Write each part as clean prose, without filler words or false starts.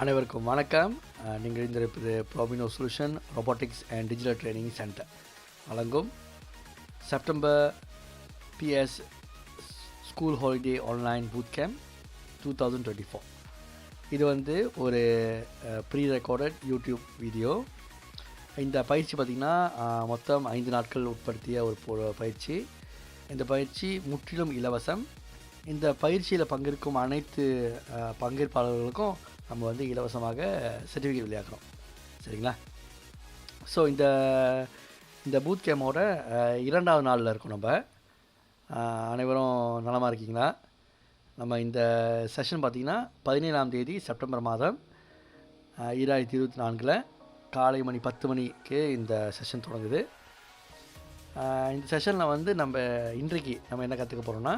அனைவருக்கும் வணக்கம். நீங்கள் இருந்திருப்பது Probino solution robotics and digital training centre வழங்கும் September PS school holiday online boot camp 2024. இது ஒரு ப்ரீ ரெக்கார்டட் யூடியூப் வீடியோ. இந்த பயிற்சி பார்த்திங்கன்னா மொத்தம் 5 நாட்கள் உட்படுத்திய ஒரு பயிற்சி. இந்த பயிற்சி முற்றிலும் இலவசம். இந்த பயிற்சியில் பங்கேற்கும் அனைத்து பங்கேற்பாளர்களுக்கும் நம்ம இலவசமாக சர்டிஃபிகேட் வெளியாக்குறோம். சரிங்களா? ஸோ இந்த பூத் கேமோட 2வது நாளில் இருக்கும். நம்ம அனைவரும் நலமாக இருக்கீங்களா? நம்ம இந்த செஷன் பார்த்திங்கன்னா 17ஆம் தேதி செப்டம்பர் மாதம் 2024 காலை மணி 10 மணிக்கு இந்த செஷன் தொடங்குது. இந்த செஷனில் நம்ம இன்றைக்கு நம்ம என்ன கற்றுக்க போகிறோம்னா,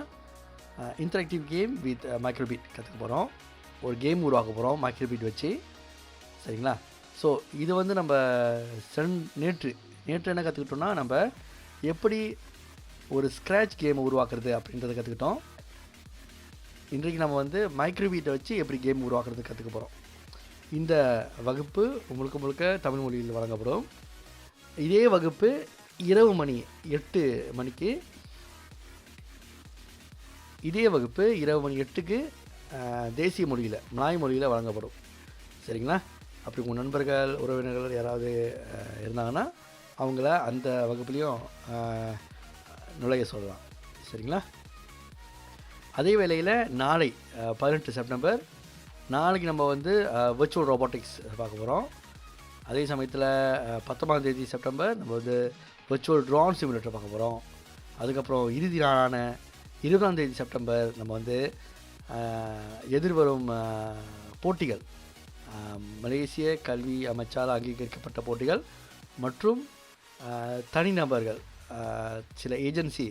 இன்டராக்டிவ் கேம் வித் மைக்ரோபீட் கற்றுக்க போகிறோம். ஒரு கேம் உருவாக்க போகிறோம் மைக்ரோபீட் வச்சு. சரிங்களா? ஸோ இது நம்ம நேற்று என்ன கற்றுக்கிட்டோம்னா, நம்ம எப்படி ஒரு ஸ்க்ராட்ச் கேமை உருவாக்குறது அப்படின்றத கற்றுக்கிட்டோம். இன்றைக்கு நம்ம மைக்ரோபீட்டை வச்சு எப்படி கேம் உருவாக்குறது கற்றுக்க போகிறோம். இந்த வகுப்பு முழுக்க தமிழ் மொழியில் வழங்கப்படும். இதே வகுப்பு இரவு மணி 8 மணிக்கு இரவு மணி 8க்கு தேசிய மொழியில் மலாய் மொழியில் வழங்கப்படும். சரிங்களா? அப்படி உங்கள் நண்பர்கள் உறவினர்கள் யாராவது இருந்தாங்கன்னா அவங்கள அந்த வகுப்புலேயும் நுழைய சொல்லலாம். சரிங்களா? அதே வேளையில் நாளை 18 செப்டம்பர் நாளைக்கு நம்ம விர்ச்சுவல் ரோபோட்டிக்ஸ் பார்க்க போகிறோம். அதே சமயத்தில் 19ஆம் தேதி செப்டம்பர் நம்ம விர்ச்சுவல் ட்ரோன் சிமுலேட்டர் பார்க்க போகிறோம். அதுக்கப்புறம் இறுதி நாளான 20ஆம் தேதி செப்டம்பர் நம்ம எதிர்வரும் போட்டிகள், மலேசிய கல்வி அமைச்சால் அங்கீகரிக்கப்பட்ட போட்டிகள் மற்றும் தனிநபர்கள், சில ஏஜென்சி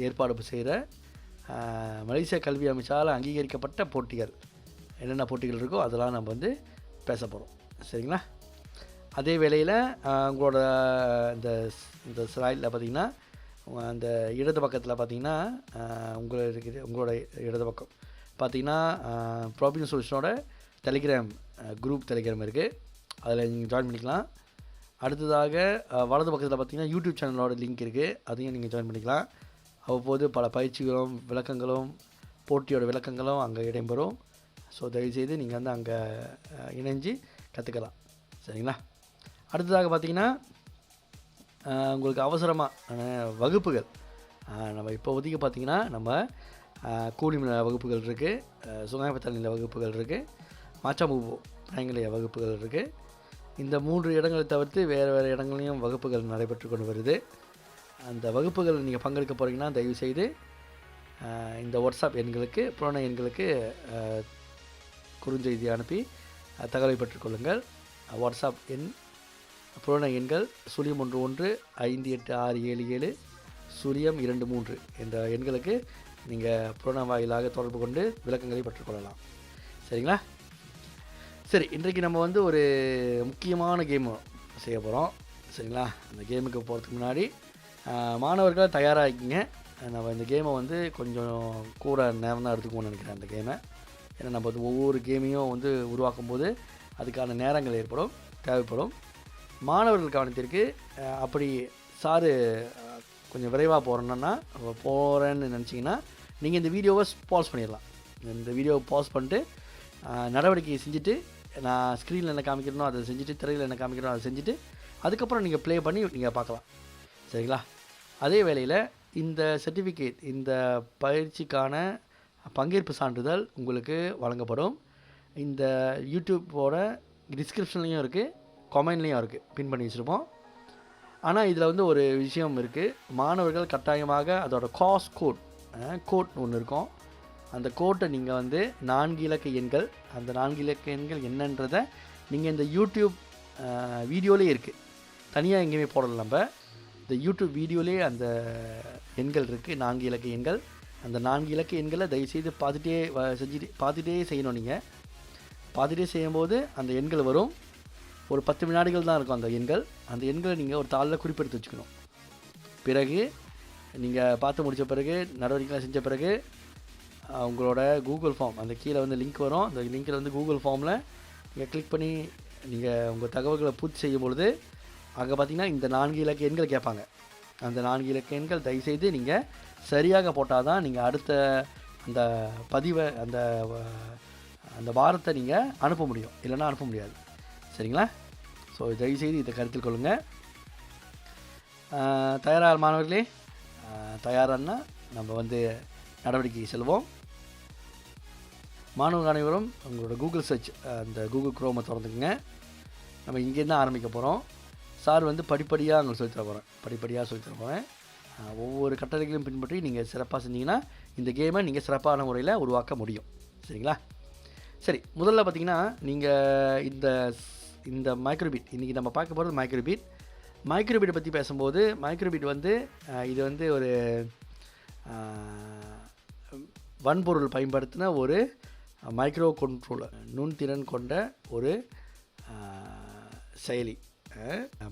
ஏற்பாடு செய்கிற மலேசிய கல்வி அமைச்சால் அங்கீகரிக்கப்பட்ட போட்டிகள், என்னென்ன போட்டிகள் இருக்கோ அதெல்லாம் நம்ம பேச போகிறோம். சரிங்களா? அதே வேளையில் உங்களோட இந்த ஸ்லைடில் பார்த்திங்கன்னா, அந்த இடது பக்கத்தில் பார்த்திங்கன்னா உங்களோட இடது பக்கம் பார்த்திங்கன்னா ப்ராபினோ சொல்யூஷனோட டெலிகிராம் குரூப் இருக்குது. அதில் நீங்கள் ஜாயின் பண்ணிக்கலாம். அடுத்ததாக வலது பக்கத்தில் பார்த்திங்கன்னா யூடியூப் சேனலோட லிங்க் இருக்குது. அதையும் நீங்கள் ஜாயின் பண்ணிக்கலாம். அவ்வப்போது பல பயிற்சிகளும் விளக்கங்களும் போட்டியோட விளக்கங்களும் அங்கே இடம்பெறும். ஸோ தயவுசெய்து நீங்கள் அங்கே இணைஞ்சு கற்றுக்கலாம். சரிங்களா? அடுத்ததாக பார்த்திங்கன்னா உங்களுக்கு அவசரமான வகுப்புகள் நம்ம இப்போதைக்கு பார்த்திங்கன்னா நம்ம கூலிமல வகுப்புகள் இருக்குது, சுகாயப்பத்தனில வகுப்புகள் இருக்குது, மாச்சாம்பூ பிராயங்களைய வகுப்புகள் இருக்குது. இந்த 3 இடங்களை தவிர்த்து வேறு இடங்களையும் வகுப்புகள் நடைபெற்று கொண்டு வருது. அந்த வகுப்புகள் நீங்கள் பங்கெடுக்க போகிறீங்கன்னா தயவுசெய்து இந்த வாட்ஸ்அப் எண்களுக்கு புறண எண்களுக்கு குறுஞ்செய்தி அனுப்பி தகவலை பெற்றுக்கொள்ளுங்கள். வாட்ஸ்அப் எண் புறண எண்கள் 011-58677023 என்ற எண்களுக்கு நீங்கள் புறண வாயிலாக தொடர்பு கொண்டு விளக்கங்களை பெற்றுக்கொள்ளலாம். சரிங்களா? சரி, இன்றைக்கு நம்ம ஒரு முக்கியமான கேம் செய்ய போகிறோம். சரிங்களா? அந்த கேமுக்கு போகிறதுக்கு முன்னாடி மாணவர்கள் தயாராகிங்க. நம்ம இந்த கேமை கொஞ்சம் கூட நேரம் தான் எடுத்துக்கணும்னு நினைக்கிறேன் அந்த கேமை. ஏன்னா நம்ம ஒவ்வொரு கேமையும் உருவாக்கும் போது அதுக்கான நேரங்கள் தேவைப்படும். மாணவர்கள் கவனத்திற்கு, அப்படி சாரு கொஞ்சம் விரைவாக போகிறேன்னு நினச்சிங்கன்னா நீங்கள் இந்த வீடியோவை பாஸ் பண்ணிடலாம். இந்த வீடியோவை பாஸ் பண்ணிட்டு நடவடிக்கையை செஞ்சுட்டு, நான் ஸ்க்ரீனில் என்ன காமிக்கிறனோ அதை செஞ்சுட்டு, திரையில் என்ன காமிக்கிறனோ அதை செஞ்சுட்டு அதுக்கப்புறம் நீங்கள் ப்ளே பண்ணி நீங்கள் பார்க்கலாம். சரிங்களா? அதே வேளையில் இந்த சர்டிஃபிகேட், இந்த பயிற்சிக்கான பங்கேற்பு சான்றிதழ் உங்களுக்கு வழங்கப்படும். இந்த யூடியூப்போட டிஸ்கிரிப்ஷன்லேயும் இருக்குது, கமெண்ட்லேயும் இருக்குது, பின் பண்ணி வச்சுருப்போம். ஆனால் இதில் ஒரு விஷயம் இருக்குது. மாணவர்கள் கட்டாயமாக அதோட கோட் ஒன்று இருக்கும். அந்த கோட்டை நீங்கள் 4 இலக்க எண்கள், அந்த 4 இலக்க எண்கள் என்னன்றதை நீங்கள் இந்த யூடியூப் வீடியோலேயே இருக்குது, தனியாக எங்கேயுமே போடலை. நம்ம இந்த யூடியூப் வீடியோலேயே அந்த எண்கள் இருக்குது, 4 இலக்க எண்கள். அந்த 4 இலக்க எண்களை தயவுசெய்து பார்த்துட்டே செய்யணும். நீங்கள் பார்த்துட்டே செய்யும்போது அந்த எண்கள் வரும். ஒரு 10 வினாடிகள் தான் இருக்கும் அந்த எண்கள். அந்த எண்களை நீங்கள் ஒரு தாளில் குறிப்பெடுத்து வச்சுக்கணும். பிறகு நீங்கள் பார்த்து முடித்த பிறகு, நடவடிக்கைகளை செஞ்ச பிறகு உங்களோட கூகுள் ஃபார்ம், அந்த கீழே லிங்க் வரும். அந்த லிங்கில் கூகுள் ஃபார்மில் இங்கே கிளிக் பண்ணி நீங்கள் உங்கள் தகவல்களை பூர்த்தி செய்யும் பொழுது அங்கே பார்த்தீங்கன்னா இந்த 4 இலக்க எண்கள் கேட்பாங்க. அந்த 4 இலக்க எண்கள் தயவுசெய்து நீங்கள் சரியாக போட்டால் தான் நீங்கள் அடுத்த அந்த பதிவை அந்த வாரத்தை நீங்கள் அனுப்ப முடியும், இல்லைன்னா அனுப்ப முடியாது. சரிங்களா? ஸோ தயவுசெய்து இதை கருத்தில் கொள்ளுங்கள். தயாராக மாணவர்களே? தயாரானா நம்ம வந்து நடவடிக்கை செல்வோம். மாணவர்கள் அனைவரும் உங்களோட கூகுள் சர்ச் அந்த கூகுள் குரோமை திறந்துக்குங்க. நம்ம இங்கேருந்து ஆரம்பிக்க போகிறோம். சார் வந்து படிப்படியாக உங்களுக்கு சொல்லித்தர போகிறேன். ஒவ்வொரு கட்டளைகளையும் பின்பற்றி நீங்கள் சிறப்பாக செஞ்சீங்கன்னா இந்த கேமை நீங்கள் சிறப்பான முறையில் உருவாக்க முடியும். சரிங்களா? சரி, முதல்ல பார்த்தீங்கன்னா நீங்கள் இந்த மைக்ரோபீட், இன்றைக்கி நம்ம பார்க்க போகிறது மைக்ரோபீட்டை பற்றி பேசும்போது மைக்ரோபீட் வந்து இது வந்து ஒரு வன்பொருள் பயன்படுத்தின ஒரு மைக்ரோ கண்ட்ரோலர், நுண்திறன் கொண்ட ஒரு செயலி.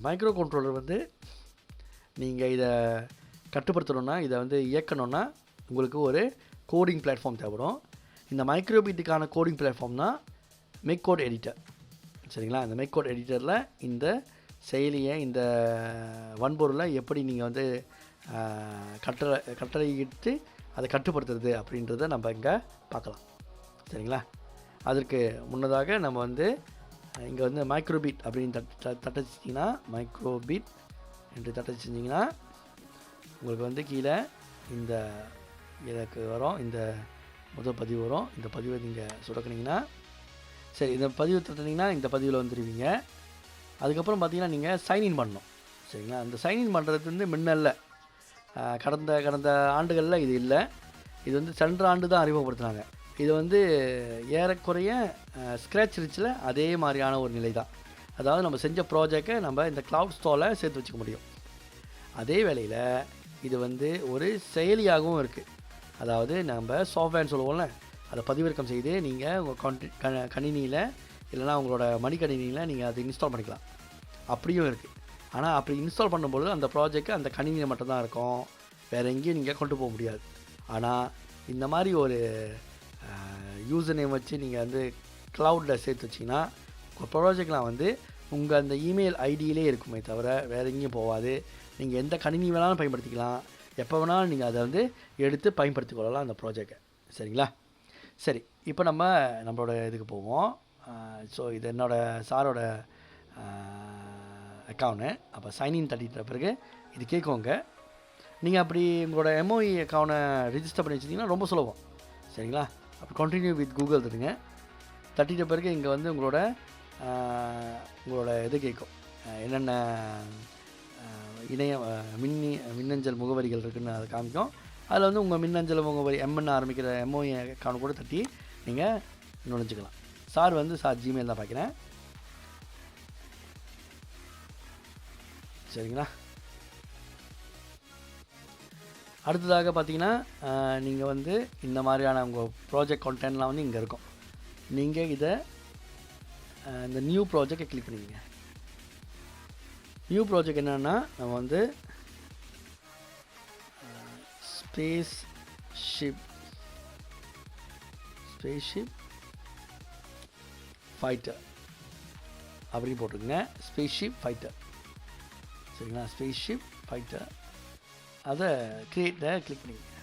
மைக்ரோ கண்ட்ரோலர் வந்து நீங்கள் இதை கட்டுப்படுத்தணுன்னா, இதை வந்து இயக்கணுன்னா உங்களுக்கு ஒரு கோடிங் பிளாட்ஃபார்ம் தேவைப்படும். இந்த மைக்ரோபீட்டுக்கான கோடிங் பிளாட்ஃபார்ம் தான் மேக்கோட் எடிட்டர். சரிங்களா? இந்த மேக்கோட் எடிட்டரில் இந்த செயலியை, இந்த வன்பொருளை எப்படி நீங்கள் வந்து கட்டளையிட்டு அதை கட்டுப்படுத்துறது அப்படின்றத நம்ம இங்கே பார்க்கலாம். சரிங்களா? அதற்கு முன்னதாக நம்ம வந்து இங்கே வந்து மைக்ரோபீட் அப்படின்னு தட்டச்சிட்டிங்கன்னா, மைக்ரோபீட் என்று தட்டச்சிட்டிங்கன்னா உங்களுக்கு வந்து கீழே இந்த எனக்கு வரும், இந்த முதல் பதிவு வரும். இந்த பதிவை நீங்கள் சுடக்குனீங்கன்னா, சரி, இந்த பதிவு தட்டினீங்கன்னா இந்த பதிவில் வந்துடுவீங்க. அதுக்கப்புறம் பார்த்தீங்கன்னா நீங்கள் சைன்இன் பண்ணணும். சரிங்களா? அந்த சைன்இன் பண்ணுறது வந்து முன்னல்ல, கடந்த ஆண்டுகளில் இது இல்லை. இது வந்து சென்ற ஆண்டு தான் அறிமுகப்படுத்தினாங்க. இது வந்து ஏறக்குறைய ஸ்க்ராட்ச் ரிச்சில் அதே மாதிரியான ஒரு நிலை தான். அதாவது நம்ம செஞ்ச ப்ராஜெக்டை நம்ம இந்த க்ளவுட் ஸ்டோரில் சேர்த்து வச்சுக்க முடியும். அதே வேளையில் இது வந்து ஒரு செயலியாகவும் இருக்குது. அதாவது நம்ம சாஃப்ட்வேர்னு சொல்லுவோம்ல, அதை பதிவிறக்கம் செய்து நீங்கள் உங்கள் கணினியில் இல்லைனா உங்களோட மடிக்கணினியில் நீங்கள் அதை இன்ஸ்டால் பண்ணிக்கலாம். அப்படியும் இருக்குது. ஆனால் அப்படி இன்ஸ்டால் பண்ணும்போது அந்த ப்ராஜெக்ட் அந்த கணினியில் மட்டும்தான் இருக்கும், வேறு எங்கேயும் நீங்கள் கொண்டு போக முடியாது. ஆனால் இந்த மாதிரி ஒரு யூசர் நேம் வச்சு நீங்கள் வந்து க்ளவுடில் சேர்த்து வச்சிங்கன்னா உங்கள் ப்ராஜெக்ட்லாம் வந்து உங்கள் அந்த இமெயில் ஐடியிலே இருக்குமே தவிர வேறு எங்கேயும் போகாது. நீங்கள் எந்த கணினி வேணாலும் பயன்படுத்திக்கலாம், எப்போ வேணாலும் நீங்கள் அதை வந்து எடுத்து பயன்படுத்தி கொள்ளலாம் அந்த ப்ராஜெக்டை. சரிங்களா? சரி, இப்போ நம்மளோட இதுக்கு போவோம். ஸோ இது என்னோடய சாரோட அக்கௌண்ட்டு. அப்போ சைன்இன் தட்டிட்ட பிறகு இது கேட்குவோங்க. நீங்கள் அப்படி உங்களோட எம்ஓஇ அக்கௌண்ட்டை ரிஜிஸ்டர் பண்ணி வச்சிட்டிங்கன்னா ரொம்ப சுலபம். சரிங்களா? அப்போ கண்டினியூ வித் கூகுள் தட்டுங்க. தட்டிட்ட பிறகு இங்கே வந்து உங்களோட இது கேட்கும், என்னென்ன மின்னஞ்சல் முகவரிகள் இருக்குதுன்னு அதை காமிக்கும். அதில் வந்து உங்கள் மின்னஞ்சல் முகவரி எம்என்னு ஆரம்பிக்கிற எம்ஓஇ அக்கௌண்ட் கூட தட்டி நீங்கள் நுழைஞ்சிக்கலாம். சார் ஜிமெயில் தான் பார்க்குறேன். சரிங்களா? அடுத்ததாக பார்த்தீங்கன்னா நீங்கள் வந்து இந்த மாதிரியான உங்கள் ப்ராஜெக்ட் கான்டென்ட்லாம் வந்து இங்கே இருக்கும். நீங்கள் இதை இந்த நியூ ப்ராஜெக்டை கிளிக் பண்ணிக்கங்க. நியூ ப்ராஜெக்ட் என்னென்னா, நம்ம வந்து ஸ்பேஸ் ஷிப் ஃபைட்டர் அப்படி போட்டுருங்க. Space ship fighter. சரிங்களா? ஸ்பேஸ் ஷிப் ஃபைட்டர் அதை கிரியேட்டை கிளிக் பண்ணிக்கங்க.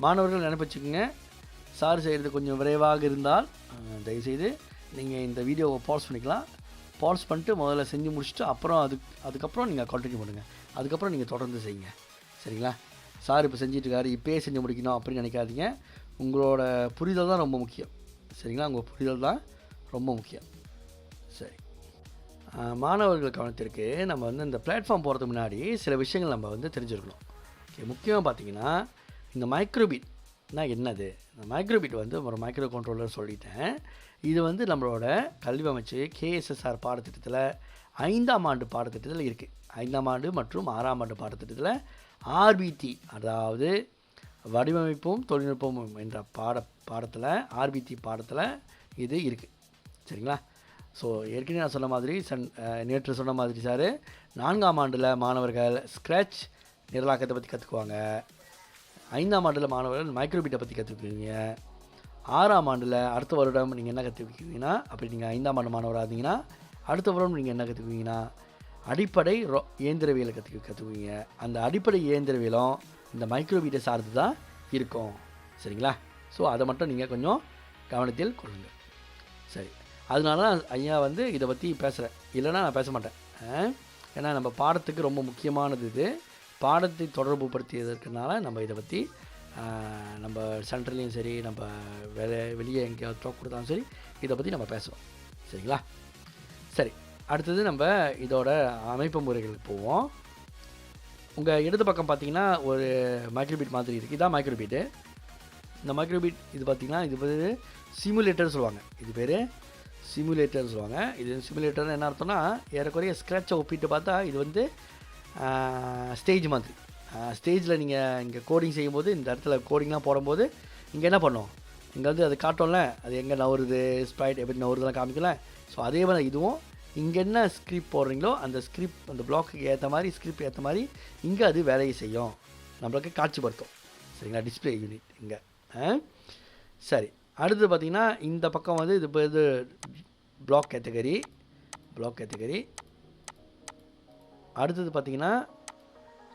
மாணவர்கள் நினைப்பச்சுக்கோங்க, சார் செய்கிறது கொஞ்சம் விரைவாக இருந்தால் தயவுசெய்து நீங்கள் இந்த வீடியோவை பாஸ் பண்ணிக்கலாம். பாஸ் பண்ணிட்டு முதல்ல செஞ்சு முடிச்சுட்டு அப்புறம் அதுக்கப்புறம் நீங்கள் கண்டினியூ பண்ணுங்கள். அதுக்கப்புறம் நீங்கள் தொடர்ந்து செய்யுங்க. சரிங்களா? சார் இப்போ செஞ்சிட்ருக்காரு, இப்போயே செஞ்சு முடிக்கணும் அப்படின்னு நினைக்காதீங்க. உங்களோட புரிதல் தான் ரொம்ப முக்கியம். சரிங்களா? உங்கள் புரிதல் தான் ரொம்ப முக்கியம். சரி, மாணவர்கள் கவனத்திற்கு நம்ம வந்து இந்த பிளாட்ஃபார்ம் போகிறதுக்கு முன்னாடி சில விஷயங்கள் நம்ம வந்து தெரிஞ்சுருக்கணும். ஓகே, முக்கியமாக பார்த்தீங்கன்னா இந்த மைக்ரோபீட்னா என்னது? இந்த மைக்ரோபீட் வந்து ஒரு மைக்ரோ கண்ட்ரோலர் சொல்லிட்டேன். இது வந்து நம்மளோட கல்வி அமைச்சு KSSR பாடத்திட்டத்தில் 5ஆம் ஆண்டு பாடத்திட்டத்தில் இருக்குது. 5ஆம் ஆண்டு மற்றும் 6ஆம் ஆண்டு பாடத்திட்டத்தில் RBT, அதாவது வடிவமைப்பும் தொழில்நுட்பமும் என்ற பாடத்தில் RBT பாடத்தில் இது இருக்குது. சரிங்களா? ஸோ ஏற்கனவே நான் சொன்ன மாதிரி நேற்று சொன்ன மாதிரி சார் 4ஆம் ஆண்டில் மாணவர்கள் ஸ்க்ராட்ச் நிரலாக்கத்தை பற்றி கற்றுக்குவாங்க. 5ஆம் ஆண்டில் மாணவர்கள் மைக்ரோபீட்டை பற்றி கற்றுக்குவீங்க. 6ஆம் ஆண்டில் அடுத்த வருடம் நீங்கள் என்ன கற்றுக்குவீங்கன்னா, அப்படி நீங்கள் 5ஆம் ஆண்டு மாணவராக இருந்தீங்கன்னா அடுத்த வருடம் நீங்கள் என்ன கற்றுக்குவீங்கன்னா, அடிப்படை இயந்திரவியலை கற்றுக்குவீங்க. அந்த அடிப்படை இயந்திரவியலும் இந்த மைக்ரோபீட்டை சார்ந்து தான் இருக்கும். சரிங்களா? ஸோ அதை மட்டும் நீங்கள் கொஞ்சம் கவனத்தில் கொள்ளுங்கள். சரி, அதனால தான் ஐயா வந்து இதை பற்றி பேசுகிறேன், இல்லைன்னா நான் பேச மாட்டேன். ஏன்னா நம்ம பாடத்துக்கு ரொம்ப முக்கியமானது இது. பாடத்தை தொடர்பு படுத்தியதற்குனால நம்ம இதை பற்றி நம்ம சென்ட்ரல்லையும் சரி, நம்ம வெளியே எங்கேயாவது டாக் கொடுத்தாலும் சரி, இதை பற்றி நம்ம பேசுவோம். சரிங்களா? சரி, அடுத்தது நம்ம இதோட அமைப்பு முறைகளுக்கு போவோம். உங்கள் இடது பக்கம் பார்த்தீங்கன்னா ஒரு மைக்ரோபீட் மாதிரி இருக்குது. இதான் மைக்ரோபீட்டு. இந்த மைக்ரோபீட் இது பார்த்திங்கன்னா இது பேர் சிமுலேட்டர் சொல்லுவாங்க. இது பேர் சிமுலேட்டர் சொல்லுவாங்க. இது சிமுலேட்டர்னு என்ன அர்த்தம்னா, ஏறக்குறைய ஸ்க்ராட்சை ஒப்பிட்டு பார்த்தா இது வந்து ஸ்டேஜ் மாதிரி. ஸ்டேஜில் நீங்கள் இங்கே கோடிங் செய்யும்போது, இந்த இடத்துல கோடிங்லாம் போடும்போது இங்கே என்ன பண்ணோம், இங்கே வந்து அது காட்டோம்ல, அது எங்கே நவருது, ஸ்ப்ரைட் எப்படி நவருதுலாம் காமிக்கல. ஸோ அதே மாதிரி இதுவும் இங்கே என்ன ஸ்கிரிப்ட் போடுறீங்களோ அந்த ஸ்கிரிப்ட், அந்த பிளாக்குக்கு ஏற்ற மாதிரி, ஸ்கிரிப்ட் ஏற்ற மாதிரி இங்கே அது வேலையை செய்யும், நம்மளுக்கு காட்சிப்படுத்தும். சரிங்களா? டிஸ்பிளே யூனிட் இங்கே. சரி, அடுத்து பார்த்திங்கன்னா இந்த பக்கம் வந்து இது இப்போ இது பிளாக் கேட்டகரி. அடுத்தது பார்த்திங்கன்னா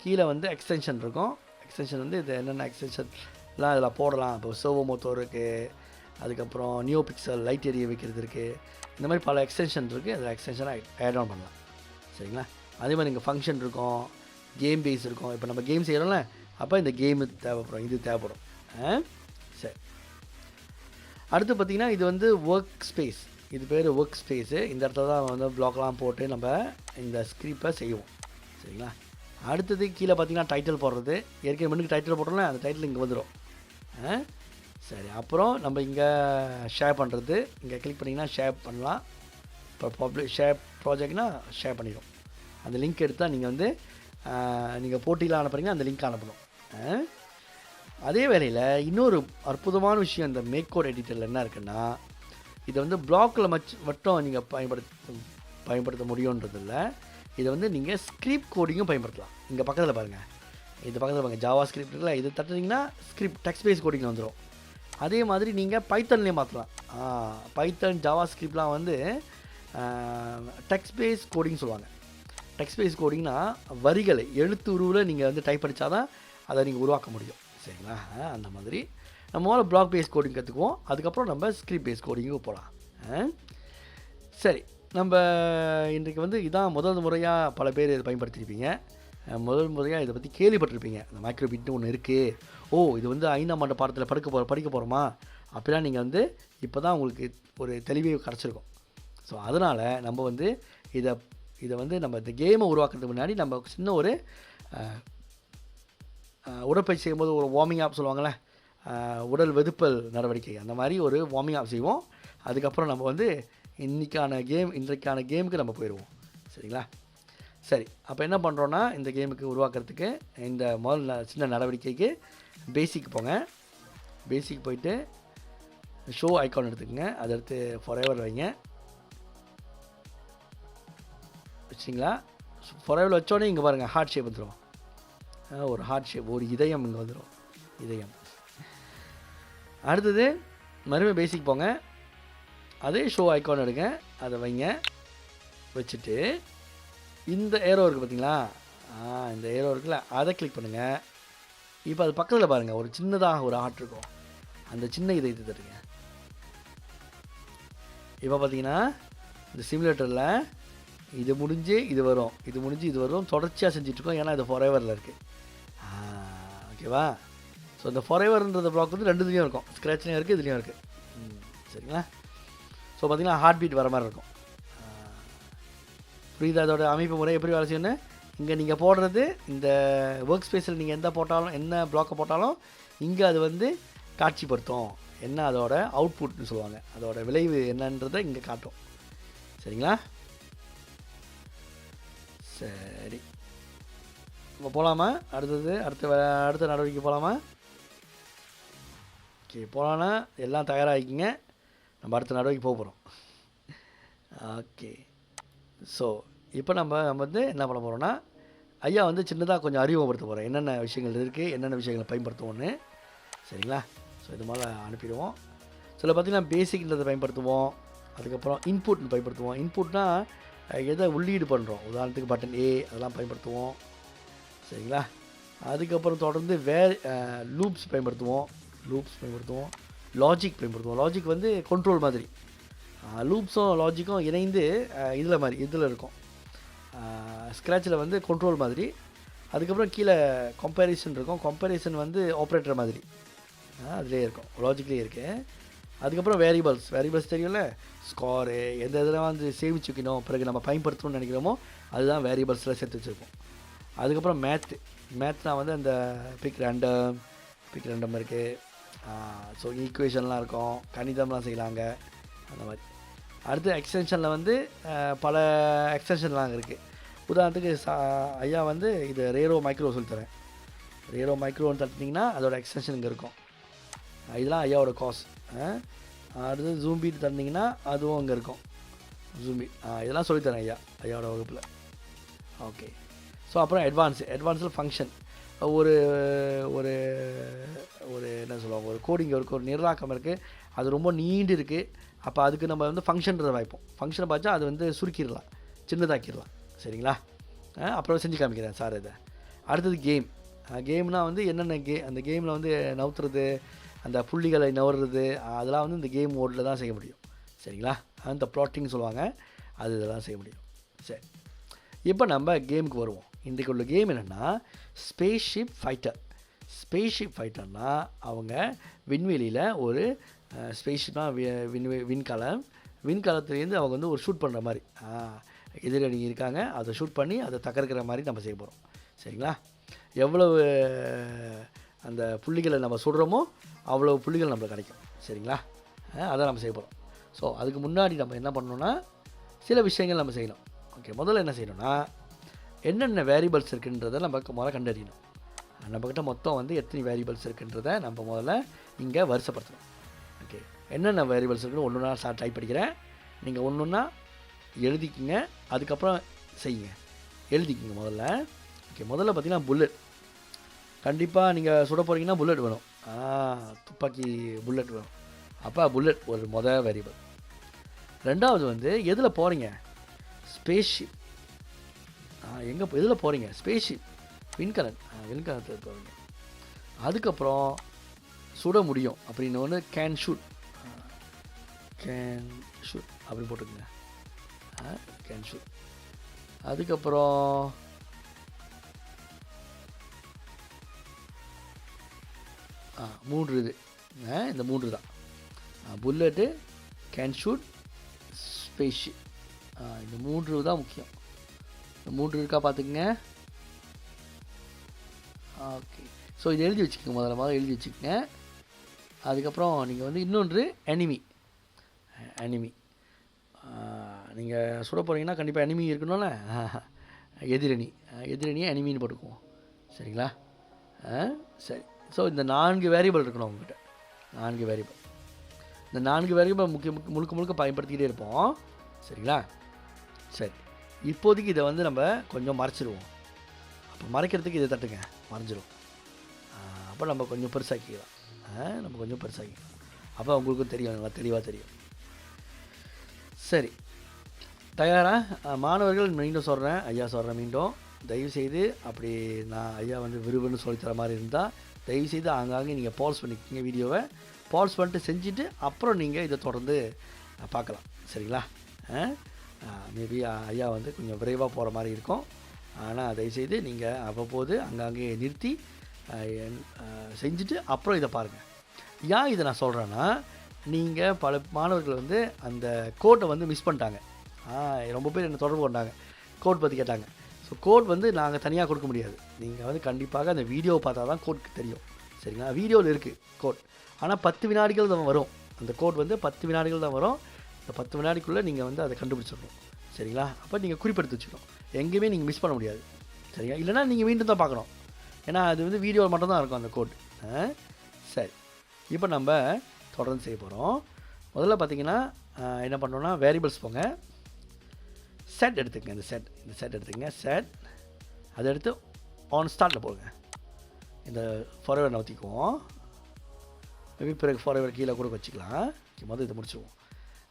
கீழே வந்து எக்ஸ்டென்ஷன் இருக்கும். எக்ஸ்டென்ஷன் வந்து இது என்னென்ன எக்ஸ்டென்ஷன்லாம் இதில் போடலாம். இப்போ சர்வோ மோட்டர் இருக்குது, அதுக்கப்புறம் நியோ பிக்சல் லைட் எரிய வைக்கிறது இருக்குது. இந்த மாதிரி பல எக்ஸ்டென்ஷன் இருக்குது. அதில் எக்ஸ்டென்ஷனாக ஆட் ஆன் பண்ணலாம். சரிங்களா? அதே மாதிரி இங்கே ஃபங்க்ஷன் இருக்கும், கேம் பேஸ் இருக்கும். இப்போ நம்ம கேம் செய்கிறோம்ல, அப்போ இந்த கேமு தேவைப்படும், இது தேவைப்படும். சரி, அடுத்து பார்த்திங்கன்னா இது வந்து ஒர்க் ஸ்பேஸ். இது பேர் ஒர்க் ஸ்பேஸு. இந்த இடத்துல தான் வந்து பிளாக்லாம் போட்டு நம்ம இந்த ஸ்கிரிப்டை செய்வோம். சரிங்களா? அடுத்தது கீழே பார்த்திங்கன்னா டைட்டில் போடுறது. ஏற்கனவே மண்ணுக்கு டைட்டில் போடுறோம்ல, அந்த டைட்டில் இங்கே வந்துடும். சரி, அப்புறம் நம்ம இங்கே ஷேர் பண்ணுறது. இங்கே கிளிக் பண்ணிங்கன்னா ஷேர் பண்ணலாம். இப்போ ஷேர் ப்ராஜெக்ட்னா ஷேர் பண்ணிடும். அந்த லிங்க் எடுத்தால் நீங்கள் வந்து நீங்கள் போட்டியில் அனுப்புகிறீங்க, அந்த லிங்க் அனுப்பணும். அதே வேளையில் இன்னொரு அற்புதமான விஷயம் இந்த மேக் கோட் எடிட்டரில் என்ன இருக்குன்னா, இதை வந்து பிளாக்கில் மட்டும் நீங்கள் பயன்படுத்த முடியுன்றதில்ல. இதை வந்து நீங்கள் ஸ்கிரிப்ட் கோடிங்கும் பயன்படுத்தலாம். இங்கே பக்கத்தில் பாருங்கள், இது பக்கத்தில் பாருங்கள், ஜாவா ஸ்கிரிப்ட் இருக்குல்ல, இது தட்டுறீங்கன்னா ஸ்கிரிப்ட் டெக்ஸ்ட் பேஸ் கோடிங் வந்துடும். அதே மாதிரி நீங்கள் பைத்தன்லேயே மாற்றலாம். பைத்தன் ஜாவா ஸ்கிரிப்ட்லாம் வந்து டெக்ஸ்ட் பேஸ் கோடிங் சொல்லுவாங்க. டெக்ஸ்ட் பேஸ் கோடிங்னா வரிகளை எழுத்து உருவில் நீங்கள் வந்து டைப் அடித்தா தான் அதை நீங்கள் உருவாக்க முடியும். சரிங்களா? அந்த மாதிரி நம்ம முதல்ல பிளாக் பேஸ் கோடிங் கற்றுக்குவோம், அதுக்கப்புறம் நம்ம ஸ்கிரிப்ட் பேஸ் கோடிங்கும் போகலாம். சரி, நம்ம இன்றைக்கு வந்து இதான் முதல் முறையாக பல பேர் இதை பயன்படுத்தியிருப்பீங்க. முதல் முறையாக இதை பற்றி கேள்விப்பட்டிருப்பீங்க. இந்த மைக்ரோபீட்னு ஒன்று இருக்குது. ஓ, இது வந்து 5ஆம் ஆண்டு பாடத்தில் படிக்க போகிறோமா அப்படிலாம் நீங்கள் வந்து இப்போ தான் உங்களுக்கு ஒரு தெளிவே கிடச்சிருக்கும். ஸோ அதனால் நம்ம வந்து இதை வந்து நம்ம இந்த கேமை உருவாக்குறதுக்கு முன்னாடி நம்ம சின்ன ஒரு உடற்பயிற்சி செய்யும்போது ஒரு வார்மிங் அப் சொல்லுவாங்கள்ல, உடல் வெதுப்பல் நடவடிக்கை, அந்த மாதிரி ஒரு வார்மிங் அப் செய்வோம். அதுக்கப்புறம் நம்ம வந்து இன்றைக்கான கேமுக்கு நம்ம போயிடுவோம். சரிங்களா? சரி, அப்போ என்ன பண்ணுறோன்னா, இந்த கேமுக்கு உருவாக்குறதுக்கு இந்த முதல் சின்ன நடவடிக்கைக்கு பேசிக் போங்க. பேசிக் போயிட்டு ஷோ ஐக்கான் எடுத்துக்கோங்க. அதை எடுத்து ஃபாரெவர் வைங்க. வச்சிங்களா? ஃபாரெவர் வச்சோடனே இங்கே பாருங்கள், ஹார்ட் ஷேப் வந்துடும். ஒரு ஹார்ட் ஷேப், ஒரு இதயம் இங்கே வந்துடும், இதயம். அடுத்தது மறுபடியும் பேசிக் போங்க. அதே ஷோ ஐக்கான் எடுங்க, அதை வைங்க. வச்சுட்டு இந்த ஏரோ இருக்குது பார்த்தீங்களா, இந்த ஏரோ இருக்குல்ல, அதை கிளிக் பண்ணுங்கள். இப்போ அது பக்கத்தில் பாருங்கள், ஒரு சின்னதாக ஒரு ஹார்ட் இருக்கும். அந்த சின்ன இதயத்தை தருங்க. இப்போ பார்த்தீங்கன்னா இந்த சிமுலேட்டரில் இது முடிஞ்சு இது வரும், இது முடிஞ்சு இது வரும், தொடர்ச்சியாக செஞ்சிட்ருக்கோம். ஏன்னா இது ஃபாரெவரில் இருக்குது. ஓகேவா? ஸோ இந்த ஃபாரெவர்ன்ற பிளாக் வந்து ரெண்டுத்துலேயும் இருக்கும், ஸ்க்ராட்ச்லேயும் இருக்குது, இதுலேயும் இருக்குது. சரிங்களா? ஸோ பார்த்திங்கன்னா ஹார்ட் பீட் வர மாதிரி இருக்கும். புரியுது? அதோட அமைப்பு முறை எப்படி வேலை செய்யணும்னு. இங்கே நீங்கள் போடுறது, இந்த ஒர்க் ஸ்பேஸில் நீங்கள் என்ன பிளாக்கை போட்டாலும் இங்கே அது வந்து காட்சிப்படுத்தும். என்ன அதோட அவுட்புட்னு சொல்லுவாங்க, அதோட விளைவு என்னன்றதை இங்கே காட்டும். சரிங்களா? சரி, நம்ம போகலாமா? அடுத்த நடவடிக்கை போகலாமா? ஓகே, போகலான்னா எல்லாம் தயாராகிக்கிங்க. நம்ம அடுத்த நடவடிக்கை போக போகிறோம். ஓகே, ஸோ இப்போ நம்ம வந்து என்ன பண்ண போகிறோன்னா, ஐயா வந்து சின்னதாக கொஞ்சம் அறிமுகப்படுத்த போகிறேன், என்னென்ன விஷயங்கள் இருக்குது, என்னென்ன விஷயங்களை பயன்படுத்துவோன்னு. சரிங்களா? ஸோ இது மாதிரி அனுப்பிடுவோம். சில பார்த்திங்கன்னா பேசிக்ன்றதை பயன்படுத்துவோம். அதுக்கப்புறம் இன்புட்னு பயன்படுத்துவோம். இன்புட்னா எதை உள்ளீடு பண்ணுறோம், உதாரணத்துக்கு பட்டன் ஏ அதெல்லாம் பயன்படுத்துவோம். சரிங்களா? அதுக்கப்புறம் தொடர்ந்து லூப்ஸ் பயன்படுத்துவோம். லாஜிக் பயன்படுத்துவோம். லாஜிக் வந்து கண்ட்ரோல் மாதிரி. லூப்ஸும் லாஜிக்கும் இணைந்து இதில் இருக்கும். ஸ்க்ராட்சில் வந்து கண்ட்ரோல் மாதிரி. அதுக்கப்புறம் கீழே கம்பேரிசன் இருக்கும். கம்பேரிசன் வந்து ஆப்ரேட்டர் மாதிரி அதிலே இருக்கும், லாஜிக்லேயே இருக்குது. அதுக்கப்புறம் வேரியபிள்ஸ் தெரியும்ல, ஸ்கோரு எந்த இதெல்லாம் வந்து சேமிச்சு வைக்கணும், பிறகு நம்ம பயன்படுத்தணும்னு நினைக்கிறோமோ அதுதான் வேரியபிள்ஸில் சேர்த்து வச்சுருப்போம். அதுக்கப்புறம் மேத்னா வந்து அந்த பிக் ரேண்டம் இருக்குது. ஸோ ஈக்குவேஷன்லாம் இருக்கும், கணிதம்லாம் செய்யலாங்க அந்த மாதிரி. அடுத்து எக்ஸ்டென்ஷனில் வந்து பல எக்ஸ்டென்ஷன்லாம் இருக்குது. உதாரணத்துக்கு ஐயா வந்து இது ரேரோ மைக்ரோ சொல்லித்தரேன். ரேரோ மைக்ரோன்னு தட்டினீங்கன்னா அதோட எக்ஸ்டென்ஷன் இங்கே இருக்கும். இதெல்லாம் ஐயாவோட காஸ். அடுத்து ஜூம் பீட் தந்தீங்கன்னா அதுவும் அங்கே இருக்கும். ஜூம் பீட் இதெல்லாம் சொல்லித்தரேன் ஐயாவோட வகுப்பில். ஓகே. ஸோ அப்புறம் அட்வான்ஸில் ஃபங்க்ஷன் ஒரு ஒரு ஒரு என்ன சொல்லுவாங்க, ஒரு கோடிங் இருக்குது, ஒரு நிரலாக்கம் இருக்குது, அது ரொம்ப நீண்டு இருக்குது. அப்போ அதுக்கு நம்ம வந்து ஃபங்க்ஷன்றதை வைப்போம். ஃபங்க்ஷனை பார்த்தா அது வந்து சுருக்கிடலாம், சின்னதாக்கிடலாம். சரிங்களா? அப்புறம் செஞ்சு காமிக்கிறேன் சார் இதை. அடுத்தது கேம்னால் வந்து என்னென்ன அந்த கேமில் வந்து நவுத்துறது, அந்த புள்ளிகளை நவர்றது, அதெல்லாம் வந்து இந்த கேம் மோடில் தான் செய்ய முடியும். சரிங்களா? அந்த ப்ளாட்டிங் சொல்லுவாங்க, இதெல்லாம் செய்ய முடியும். சரி, இப்போ நம்ம கேமுக்கு வருவோம். இன்றைக்கு உள்ள கேம் என்னென்னா ஸ்பேஸ்ஷிப் ஃபைட்டர்னால் அவங்க விண்வெளியில் ஒரு ஸ்பேஸ்ஷிப்னால் விண்கலத்துலேருந்து அவங்க வந்து ஒரு ஷூட் பண்ணுற மாதிரி, எதிரணி இருக்காங்க, அதை ஷூட் பண்ணி அதை தகர்க்கிற மாதிரி நம்ம செய்ய போகிறோம். சரிங்களா? எவ்வளவு அந்த புள்ளிகளை நம்ம சுடுறோமோ அவ்வளோ புள்ளிகள் நம்மளுக்கு கிடைக்கும். சரிங்களா? அதை நம்ம செய்ய போகிறோம். ஸோ அதுக்கு முன்னாடி நம்ம என்ன பண்ணணும்னா சில விஷயங்கள் நம்ம செய்யணும். ஓகே, முதல்ல என்ன செய்யணும்னா என்னென்ன வேரியபிள்ஸ் இருக்குன்றதை நம்ம முதல்ல கண்டறியணும். நம்மக்கிட்ட மொத்தம் வந்து எத்தனை வேரியபிள்ஸ் இருக்குன்றதை நம்ம முதல்ல இங்கே வரிசைப்படுத்தணும். ஓகே, என்னென்ன வேரியபிள்ஸ் இருக்குன்னு ஒன்று ஒன்றா டைப் படிக்கிறேன். நீங்கள் ஒன்று ஒன்றா எழுதிக்கிங்க, அதுக்கப்புறம் செய்யுங்க. எழுதிக்கிங்க முதல்ல. ஓகே, முதல்ல பார்த்தீங்கன்னா புல்லட். கண்டிப்பாக நீங்கள் சுட போகிறீங்கன்னா புல்லட் வேணும். துப்பாக்கி புல்லட் வேணும். அப்போ புல்லட் ஒரு வேரியபிள். ரெண்டாவது வந்து எதில் போகிறீங்க, ஸ்பேஸ்ஷிப். எதில் போகிறீங்க, ஸ்பேஸ்ஷிப், விண்கலத்தில் போகிறீங்க. அதுக்கப்புறம் சுட முடியும் அப்படின்னு ஒன்று கேன் ஷூட் அப்படி போட்டுக்கோங்க. Can shoot. அதுக்கப்புறம் மூன்று இந்த மூன்று தான், புல்லட்டு, கேன் ஷூட், ஸ்பேஸ்ஷிப். இந்த மூன்று தான் முக்கியம். இந்த மூன்று இருக்கா பார்த்துக்குங்க. ஓகே, ஸோ இது எழுதி வச்சுக்கோங்க, முதல்ல எழுதி வச்சுக்கோங்க. அதுக்கப்புறம் நீங்கள் வந்து இன்னொன்று எனிமி. நீங்கள் சுட போகிறீங்கன்னா கண்டிப்பாக எனிமி இருக்கணும்ல, எதிரணியை எனிமின்னு போட்டுக்குவோம். சரிங்களா? சரி. ஸோ இந்த 4 வேரியபிள் இருக்கணும் உங்கள்கிட்ட. 4 வேரியபிள். இந்த 4 வேரியபிள் முழுக்க பயன்படுத்திக்கிட்டே இருப்போம். சரிங்களா? சரி, இப்போதைக்கு இதை வந்து நம்ம கொஞ்சம் மறைச்சிடுவோம். அப்போ மறைக்கிறதுக்கு இதை தட்டுங்க, மறைஞ்சிடும். அப்போ நம்ம கொஞ்சம் பெருசாக்கிக்கலாம். அப்போ உங்களுக்கும் தெரியும், நல்லா தெளிவாக தெரியும். சரி, தயாராக மாணவர்கள்? மீண்டும் சொல்கிறேன், ஐயா சொல்கிறேன் மீண்டும், தயவுசெய்து அப்படி நான் ஐயா வந்து விரும்புன்னு சொல்லித்தர மாதிரி இருந்தால் தயவுசெய்து ஆங்காங்கே நீங்கள் பாஸ் பண்ணிக்கிங்க, வீடியோவை பாஸ் பண்ணிட்டு செஞ்சுட்டு அப்புறம் நீங்கள் இதை தொடர்ந்து பார்க்கலாம். சரிங்களா? மேபி ஐயா வந்து கொஞ்சம் விரைவாக போகிற மாதிரி இருக்கும். ஆனால் தயவுசெய்து நீங்கள் அவ்வப்போது அங்கங்கே நிறுத்தி செஞ்சுட்டு அப்புறம் இதை பாருங்கள். ஏன் இதை நான் சொல்கிறேன்னா, நீங்கள் பல மாணவர்கள் வந்து அந்த கோட்டை வந்து மிஸ் பண்ணிட்டாங்க. ரொம்ப பேர் என்னை தொடர்பு கொண்டாங்க, கோட் பற்றி கேட்டாங்க. ஸோ கோட் வந்து நாங்கள் தனியாக கொடுக்க முடியாது. நீங்கள் வந்து கண்டிப்பாக அந்த வீடியோவை பார்த்தா தான் கோட் தெரியும். சரிங்களா? வீடியோவில் இருக்குது கோட், ஆனால் 10 வினாடிகள் தான் வரும். அந்த கோட் வந்து 10 வினாடிகள் தான் வரும். இந்த 10 வினாடிக்குள்ளே நீங்கள் வந்து அதை கண்டுபிடிச்சிடணும். சரிங்களா? அப்போ நீங்கள் குறிப்பெடுத்து வச்சுக்கணும், எங்கேயுமே நீங்கள் மிஸ் பண்ண முடியாது. சரிங்களா? இல்லைனா நீங்கள் மீண்டும் தான் பார்க்கணும், ஏன்னா அது வந்து வீடியோவில் மட்டும்தான் இருக்கும் அந்த கோட். சரி, இப்போ நம்ம தொடர்ந்து செய்ய போகிறோம். முதல்ல பார்த்தீங்கன்னா என்ன பண்ணோன்னா, வேரியபிள்ஸ் போங்க, செட் எடுத்துக்கங்க. இந்த செட் எடுத்துக்கங்க. அதை எடுத்து ஆன் ஸ்டார்ட்டில் போடுங்க. இந்த ஃபார்வர்ட் நவுத்திக்குவோம். மேபி பிறகு ஃபார்வர்ட் கீழே கூட வச்சுக்கலாம். ஓகே, முதல் இதை முடிச்சுடுவோம்.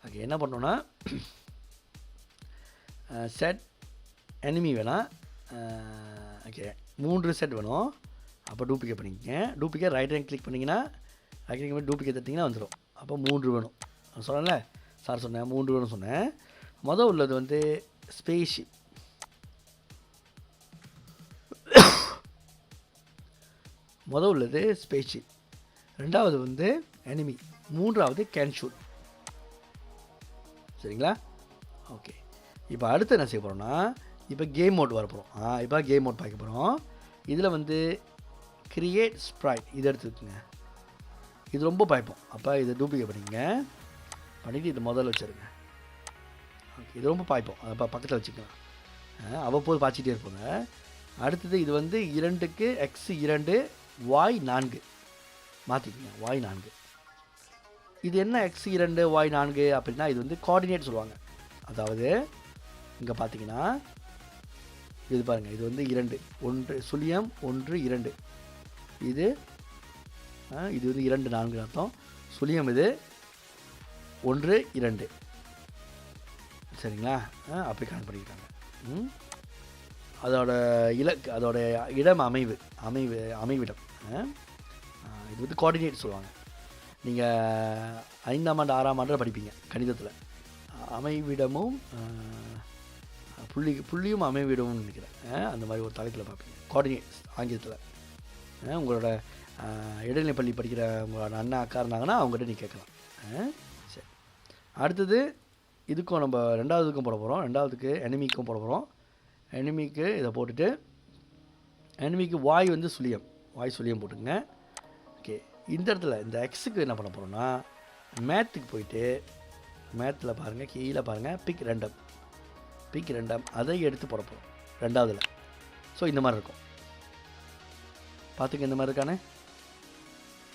ஓகே, என்ன பண்ணோன்னா செட் எனிமி வேணாம். ஓகே, 3 செட் வேணும். அப்போ டூப்ளிகேட் பண்ணிக்கங்க. டூப்ளிகேட் ரைட் ஹேண்ட் கிளிக் பண்ணிங்கன்னா ரைட் ஹேண்ட் டூப்ளிகேட் தட்டிங்கன்னா வந்துடும். அப்போ 3 வேணும். சொன்னேன்ல சார், சொன்னேன் 3 வேணும் சொன்னேன். மொதல் உள்ளது வந்து ஸ்பேஸ்ஷிப். மொதல் உள்ளது ஸ்பேஸ்ஷிப், ரெண்டாவது வந்து எனிமி, மூன்றாவது கேன் ஷூட். சரிங்களா? ஓகே, இப்போ அடுத்து என்ன செய்ய போகிறோம்னா, இப்போ கேம் மோட் வர போகிறோம். இப்போ கேம் மோட் பார்க்க போகிறோம். இதில் வந்து கிரியேட் ஸ்ப்ரைட் இதை எடுத்துக்கோங்க. இது ரொம்ப பாய்ப்போம். அப்போ இதை டூப்ளிகேட் பண்ணிவிட்டு இது முதல்ல வச்சுருங்க. ஓகே, இது ரொம்ப பாய்ப்போம். அப்போ பக்கத்தில் வச்சுக்கலாம். அவ்வப்போது பாய்ச்சிட்டே இருப்போங்க. அடுத்தது இது வந்து 2க்கு x2 y4 மாற்றிக்கோங்க. y4 இது என்ன x2 y4 அப்படின்னா, இது வந்து கோஆர்டினேட் சொல்லுவாங்க. அதாவது இங்கே பார்த்தீங்கன்னா இது பாருங்கள், இது வந்து 2 1 0 1 2 இது இது வந்து 2 4 அர்த்தம். சுழியம் இது 1 2. சரிங்களா? அப்படி கணக்கு பண்ணியிருக்காங்க. அதோட இலக்கு, அதோட இடம் அமைவிடம், இது வந்து கோஆர்டினேட் சொல்லுவாங்க. நீங்கள் 5ஆம் ஆண்டு 6ஆம் ஆண்டு படிப்பீங்க கணிதத்தில். அமைவிடமும் புள்ளியும் அமைவிடமும் நினைக்கிறேன். அந்த மாதிரி ஒரு தலைப்பில் பார்ப்பீங்க கோஆர்டினேட்ஸ் ஆங்கிலத்தில். உங்களோட இடைநிலை பள்ளி படிக்கிற உங்களோட அண்ணா அக்கா இருந்தாங்கன்னா அவங்ககிட்ட நீ கேட்கலாம். சரி, அடுத்தது இதுக்கும் நம்ம ரெண்டாவதுக்கும் போட போகிறோம். ரெண்டாவதுக்கு எனிமிக்கும் போட போகிறோம். எனிமிக்கு இதை போட்டுட்டு, எனிமிக்கு வாய் வந்து சுழியம் போட்டுங்க. ஓகே, இந்த இடத்துல இந்த எக்ஸுக்கு என்ன பண்ண போகிறோம்னா, மேத்துக்கு போயிட்டு மேத்தில் பாருங்கள், கீழே பாருங்கள், பிக் ரெண்டம் அதை எடுத்து போட போகிறோம் ரெண்டாவதில். ஸோ இந்த மாதிரி இருக்கும். பார்த்துங்க, இந்த மாதிரி இருக்கானே,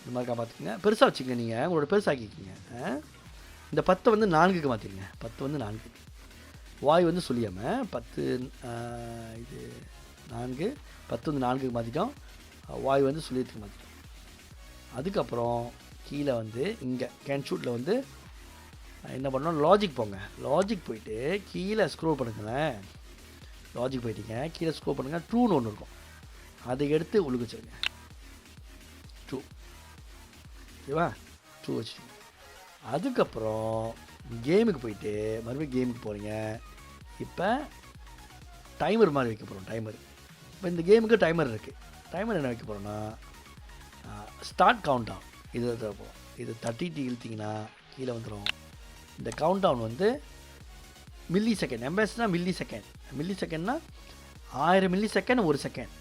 இந்த மாதிரி பார்த்துக்குங்க. பெருசாக வச்சுக்கங்க, நீங்கள் உங்களோட பெருசாக்கிக்கிங்க. இந்த 10 வந்து 4க்கு மாற்றிடுங்க. 10 வந்து 4, வாய் வந்து சொல்லியாமல் 10 இது 4, 10 வந்து 4க்கு மாற்றிட்டோம். வாய் வந்து சுழியத்துக்கு மாற்றிட்டோம். அதுக்கப்புறம் கீழே வந்து இங்கே கேன் ஷூட்டில் வந்து என்ன பண்ணோம், லாஜிக் போங்க. லாஜிக் போயிட்டு கீழே ஸ்க்ரோல் பண்ணுங்களேன். லாஜிக் போயிட்டீங்க, கீழே ஸ்க்ரோல் பண்ணுங்கள். ட்ரூன்னு ஒன்று இருக்கும், அதை எடுத்து உழுக வச்சுருங்க. ட்ரூ, ஓகேவா? ட்ரூ வச்சுருங்க. அதுக்கப்புறம் கேமுக்கு போயிட்டு மறுபடியும் கேமுக்கு போகிறீங்க. இப்போ டைமர் மாதிரி வைக்க போகிறோம். டைமர், இப்போ இந்த கேமுக்கு டைமர் இருக்குது. டைமர் என்ன வைக்க போகிறோன்னா, ஸ்டார்ட் கவுண்ட் டவுன் இது போகிறோம். இது 30 இழுத்திங்கன்னா கீழே வந்துடும். இந்த கவுண்ட் டவுன் வந்து மில்லி செகண்ட். எம்எஸ்னா மில்லி செகண்ட்னா 1000 மில்லி செகண்ட் 1 செகண்ட்.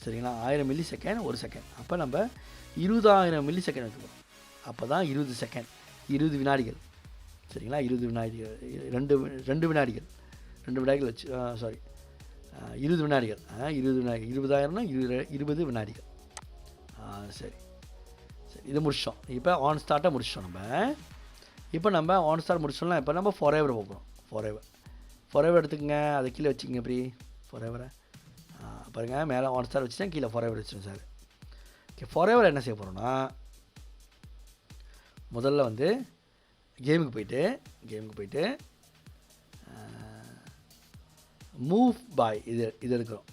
சரிங்களா? 1000 மில்லி செகண்ட் 1 செகண்ட். அப்போ நம்ம 20,000 மில்லி செகண்ட் வைக்க போகிறோம். அப்போ தான் 20 செகண்ட், 20 வினாடிகள். சரிங்களா? 20 வினாடிகள், 2 வினாடிகள், 2 வினாடிகள் வச்சு 20 வினாடிகள். 20,000னா 20 வினாடிகள். சரி, இது முடிச்சிட்டோம். இப்போ ஆன் ஸ்டார்ட்டை முடிச்சிட்டோம். நம்ம ஆன் ஸ்டார்ட் முடிச்சோம்னா இப்போ நம்ம ஃபாரெவர் போகிறோம். ஃபாரெவர் எடுத்துக்கங்க, அதை கீழே வச்சுக்கங்க. இப்படி ஃபாரெவரை பாருங்கள், மேலே ஆன் ஸ்டார் வச்சுட்டேன், கீழே ஃபாரெவர் வச்சுருங்க சார். ஓகே, ஃபாரெவர் என்ன செய்ய போகிறோன்னா, முதல்ல வந்து கேமுக்கு போயிட்டு மூவ் பாய் இது எடுக்கிறோம்.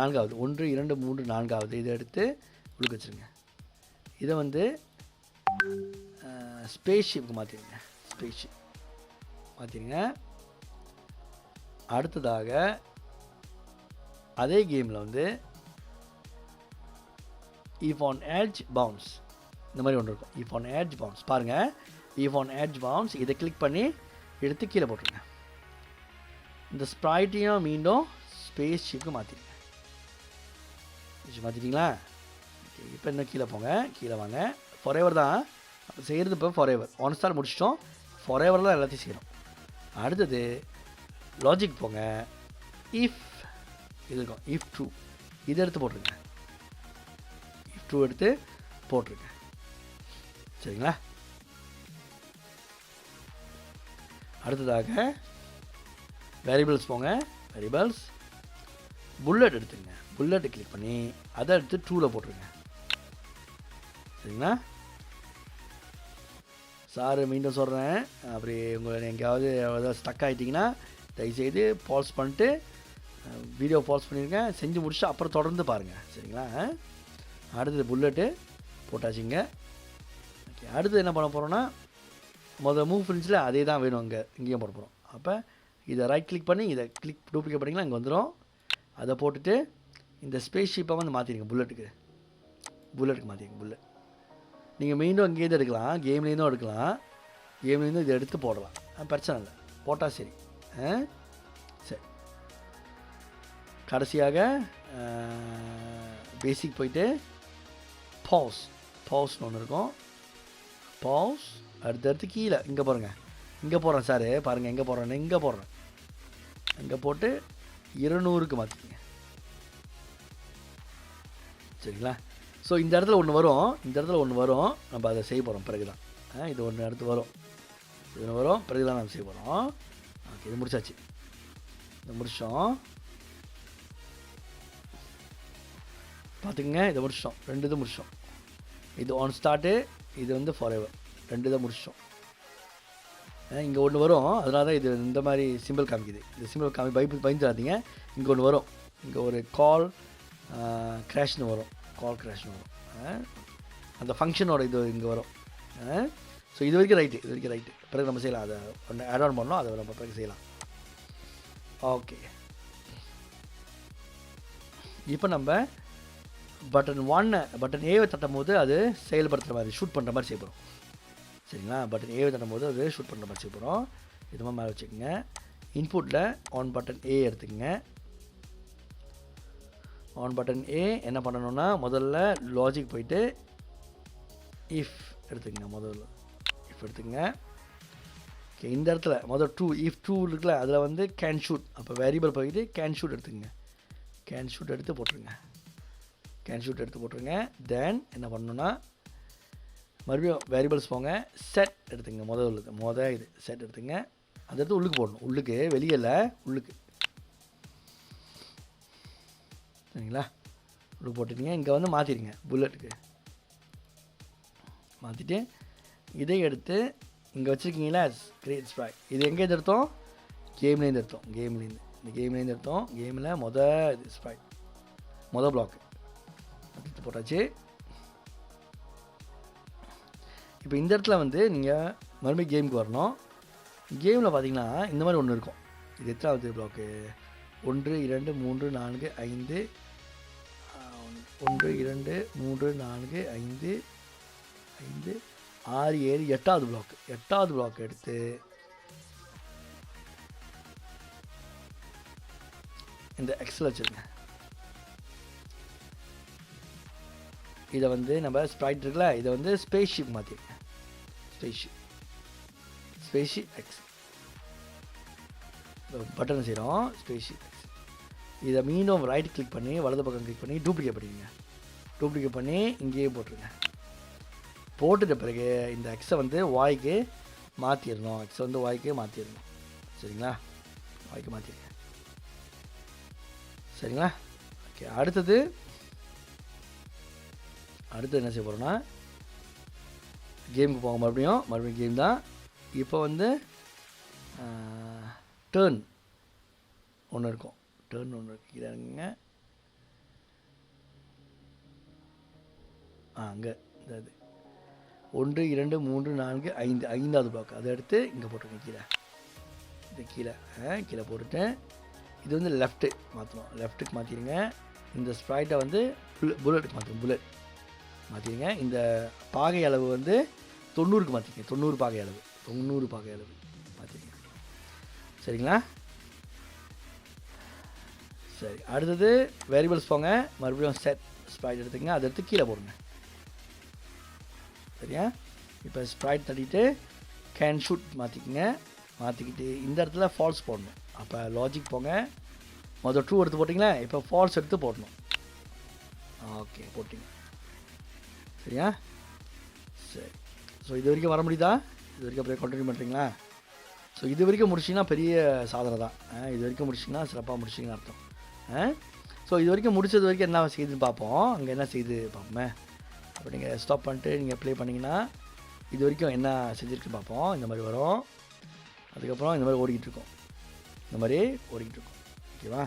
4வது 1 2 3 4வது இதை எடுத்து உழுக்க வச்சுருங்க. இதை வந்து ஸ்பேஸ்ஷிப்புக்கு மாற்றிடுங்க. அடுத்ததாக அதே கேமில் வந்து if on edge bounce இந்த மாதிரி ஒன்று இருக்கும். if on edge bounce பாருங்கள், if on edge bounce இதை கிளிக் பண்ணி எடுத்து கீழே போட்டுருங்க. இந்த ஸ்ப்ரைட்டையும் மீண்டும் ஸ்பேஸ்ஷிப்புக்கு மாற்றிட்டீங்களா? இப்போ இன்னும் கீழே போங்க, கீழே வாங்க. ஃபாரெவர் தான் செய்கிறது. இப்போ ஃபாரெவர் ஆன் ஸ்டார் முடிச்சிட்டோம். ஃபாரெவர் தான் எல்லாத்தையும் செய்கிறோம். அடுத்தது லாஜிக் போங்க. இஃப் இது இருக்கும், இஃப் ட்ரூ இதை எடுத்து போட்டுருங்க. இஃப் ட்ரூ எடுத்து போட்டுருங்க. சரிங்களா? அடுத்ததாக வேரியபிள்ஸ் போங்க. வேரியபிள்ஸ் புல்லட் எடுத்துங்க. புல்லட்டை கிளிக் பண்ணி அதை எடுத்து ட்ரூவில் போட்டுருங்க. சரிங்களா? சார் மீண்டும் சொல்கிறேன், அப்படி உங்களை எங்கேயாவது ஏதாவது ஸ்டக் ஆகிட்டிங்கன்னா தயவுசெய்து பாஸ் பண்ணிட்டு வீடியோ பாஸ் பண்ணியிருக்கேன், செஞ்சு முடிச்சுட்டு அப்புறம் தொடர்ந்து பாருங்கள். சரிங்களா? அடுத்தது புல்லட்டு போட்டாச்சுங்க. ஓகே, அடுத்து என்ன பண்ண போகிறோன்னா மூவ் ஃபினிஷில் அதே தான் வேணும், இங்கேயும் போட போகிறோம். அப்போ இதை ரைட் கிளிக் பண்ணி இதை டூப்ளிகேட் பண்ணிங்கன்னா இங்கே வந்துடும். அதை போட்டுட்டு இந்த ஸ்பேஸ் ஷிப்பை வந்து மாற்றிடுங்க, புல்லட்டுக்கு மாற்றிடுங்க. புல்லட் நீங்கள் மீண்டும் இங்கேருந்து எடுக்கலாம், கேம்லேருந்தும் எடுக்கலாம், கேம்லேருந்து இதை எடுத்து போடலாம், பிரச்சனை இல்லை, போட்டால் சரி. சரி, கடைசியாக பேசிக் போயிட்டு பாஸ்ன்னு ஒன்று இருக்கும். பாஸ் அடுத்தடுத்து கீழே இங்கே பாருங்கள், இங்கே போடுறேன் சார், பாருங்கள் எங்கே போடுறேன்னு, இங்கே போடுறேன், இங்கே போட்டு 200க்கு மாற்றிக்கிங்க. சரிங்களா? ஸோ இந்த இடத்துல ஒன்று வரும், நம்ம அதை செய்ய போகிறோம் பிறகு தான். இது ஒன்று அடுத்து வரும், இது ஒன்று வரும், பிறகு தான் நம்ம செய்ய போகிறோம். ஓகே, இது முடிச்சாச்சு, இது முடிச்சோம். பார்த்துக்குங்க, இதை முடிச்சிட்டோம், 2 இது முடிச்சோம். இது ஆன் ஸ்டார்ட்டு, இது வந்து ஃபார்எவர், 2 இதை முடிச்சிட்டோம். இங்கே ஒன்று வரும், அதனால தான் இது இந்த மாதிரி சிம்பிள் காமிக்குது. இந்த சிம்பிள் பயந்துடாதீங்க. இங்கே ஒன்று வரும், இங்கே ஒரு கால் கிராஷ்னு வரும், அந்த ஃபங்க்ஷனோட இது இங்கே வரும். ஸோ இது வரைக்கும் ரைட்டு, பிறகு நம்ம செய்யலாம், அதை ஒன்று ஆட் ஆன் பண்ணோம், அதை நம்ம பிறகு செய்யலாம். ஓகே, இப்போ நம்ம பட்டன் ஏவை தட்டும் போது அது செயல்படுத்துகிற மாதிரி, ஷூட் பண்ணுற மாதிரி செய்ய போகிறோம். சரிங்களா? பட்டன் ஏவை தட்டும் போது அது ஷூட் பண்ணுற மாதிரி செய்ய போகிறோம். இது மேலே வச்சுக்கோங்க. இன்புட்டில் ஆன் பட்டன் ஏ எடுத்துக்கங்க. ஆன் பட்டன் ஏ என்ன பண்ணணும்னா, முதல்ல லாஜிக் போயிட்டு இஃப் எடுத்துக்கங்க. ஓகே, இந்த இடத்துல இஃப் டூ இருக்குல்ல, அதில் வந்து கேன் ஷூட், அப்போ வேரியபிள் போயிட்டு கேன் ஷூட் எடுத்துக்கங்க. கேன் ஷூட் எடுத்து போட்டுருங்க. தென் என்ன பண்ணணும்னா, மறுபடியும் வேரியபிள்ஸ் போங்க, செட் எடுத்துங்க. இது செட் எடுத்துங்க. அந்த இடத்து உள்ளுக்கு போடணும், உள்ளுக்கு, வெளியே இல்லை, உள்ளுக்கு. சரிங்களா? உள்ளுக்கு போட்டுட்டீங்க. இங்கே வந்து மாற்றிடுங்க, புல்லட்டுக்கு மாற்றிட்டு இதை எடுத்து இங்கே வச்சுருக்கீங்களா, கிரியேட் ஸ்ப்ரைட். இது எங்கேருந்து எடுத்தோம்? கேம்லேருந்து எடுத்தோம். கேமில் இது ஸ்ப்ரைட், பிளாக் எடுத்து போட்டாச்சு. இப்போ இந்த இடத்துல வந்து நீங்கள் மறுபடியும் கேமுக்கு வரணும். கேமில் பார்த்தீங்கன்னா இந்த மாதிரி ஒன்று இருக்கும். இது எத்தனாவது பிளாக்கு? 1 2 3 4 5 1 2 3 4 5 5 6 7 8வது பிளாக் எடுத்து இந்த எக்ஸில் வச்சுருங்க. இதை வந்து நம்ம ஸ்ப்ரைட் இருக்குல்ல, இதை வந்து ஸ்பேஸ் ஷிப் மாற்றிடுங்க. ஸ்பேஸ் ஷிப் எக்ஸ் பட்டனை செய்கிறோம். Spaceship X. இதை மீண்டும் ரைட் கிளிக் பண்ணி வலது பக்கம் கிளிக் பண்ணி டூப்ளிகேட் பண்ணி இங்கேயே போட்டுருங்க. போட்டுட்ட பிறகு இந்த எக்ஸை வந்து வாய்க்கு மாற்றிடணும். சரிங்களா? வாய்க்கு மாற்றிடுங்க. சரிங்களா? ஓகே, அடுத்தது என்ன செய்ய போகிறோன்னா, கேமுக்கு போக மறுபடியும் கேம் தான். இப்போ வந்து டேர்ன் ஒன்று இருக்கும், இதாங்க. அங்கே இந்த 1 2 3 4 5 5வது பிளாக், அதை எடுத்து இங்கே போட்டுருங்க. கீழே போட்டுட்டு இது வந்து லெஃப்ட்டுக்கு மாற்றிடுங்க. இந்த ஸ்ப்ரைட்டை வந்து புல்லட்டுக்கு மாற்றிடுங்க. இந்த பாகை அளவு வந்து 90க்கு மாற்றிங்க. 90 பாகை அளவு மாற்றிடுங்க. சரிங்களா? சரி, அடுத்தது வேரியபிள்ஸ் போங்க, மறுபடியும் செட் ஸ்ப்ரைட் எடுத்துங்க. அதை எடுத்து கீழே போடுங்க. சரியா? இப்போ ஸ்ப்ரைட் தட்டிட்டு கேன் ஷூட் மாற்றிக்கிட்டு இந்த இடத்துல ஃபால்ஸ் போடணும். அப்போ லாஜிக் போங்க, முதல் ட்ரூ எடுத்து போட்டிங்களா, இப்போ ஃபால்ஸ் எடுத்து போடணும். ஓகே, போட்டிங்க. சரியா? சரி, ஸோ இது வரைக்கும் வர முடியுதா? இது வரைக்கும் அப்படியே கண்டினியூ பண்ணுறீங்களா? ஸோ இது வரைக்கும் முடிச்சிங்கன்னா பெரிய சாதனை தான். இது வரைக்கும் முடிச்சிங்கன்னா சிறப்பாக முடிச்சிங்கன்னு அர்த்தம். ஸோ இது வரைக்கும் முடிச்சது வரைக்கும் என்ன செய்யுதுன்னு பார்ப்போம். அங்கே என்ன செய்யுது பார்ப்போமே. அப்போ நீங்கள் ஸ்டாப் பண்ணிட்டு நீங்கள் ப்ளே பண்ணிங்கன்னா இது வரைக்கும் என்ன செஞ்சுருக்குன்னு பார்ப்போம். இந்த மாதிரி வரும். அதுக்கப்புறம் இந்த மாதிரி ஓடிக்கிட்டு இருக்கோம். இந்த மாதிரி ஓடிக்கிட்டு இருக்கோம். ஓகேவா?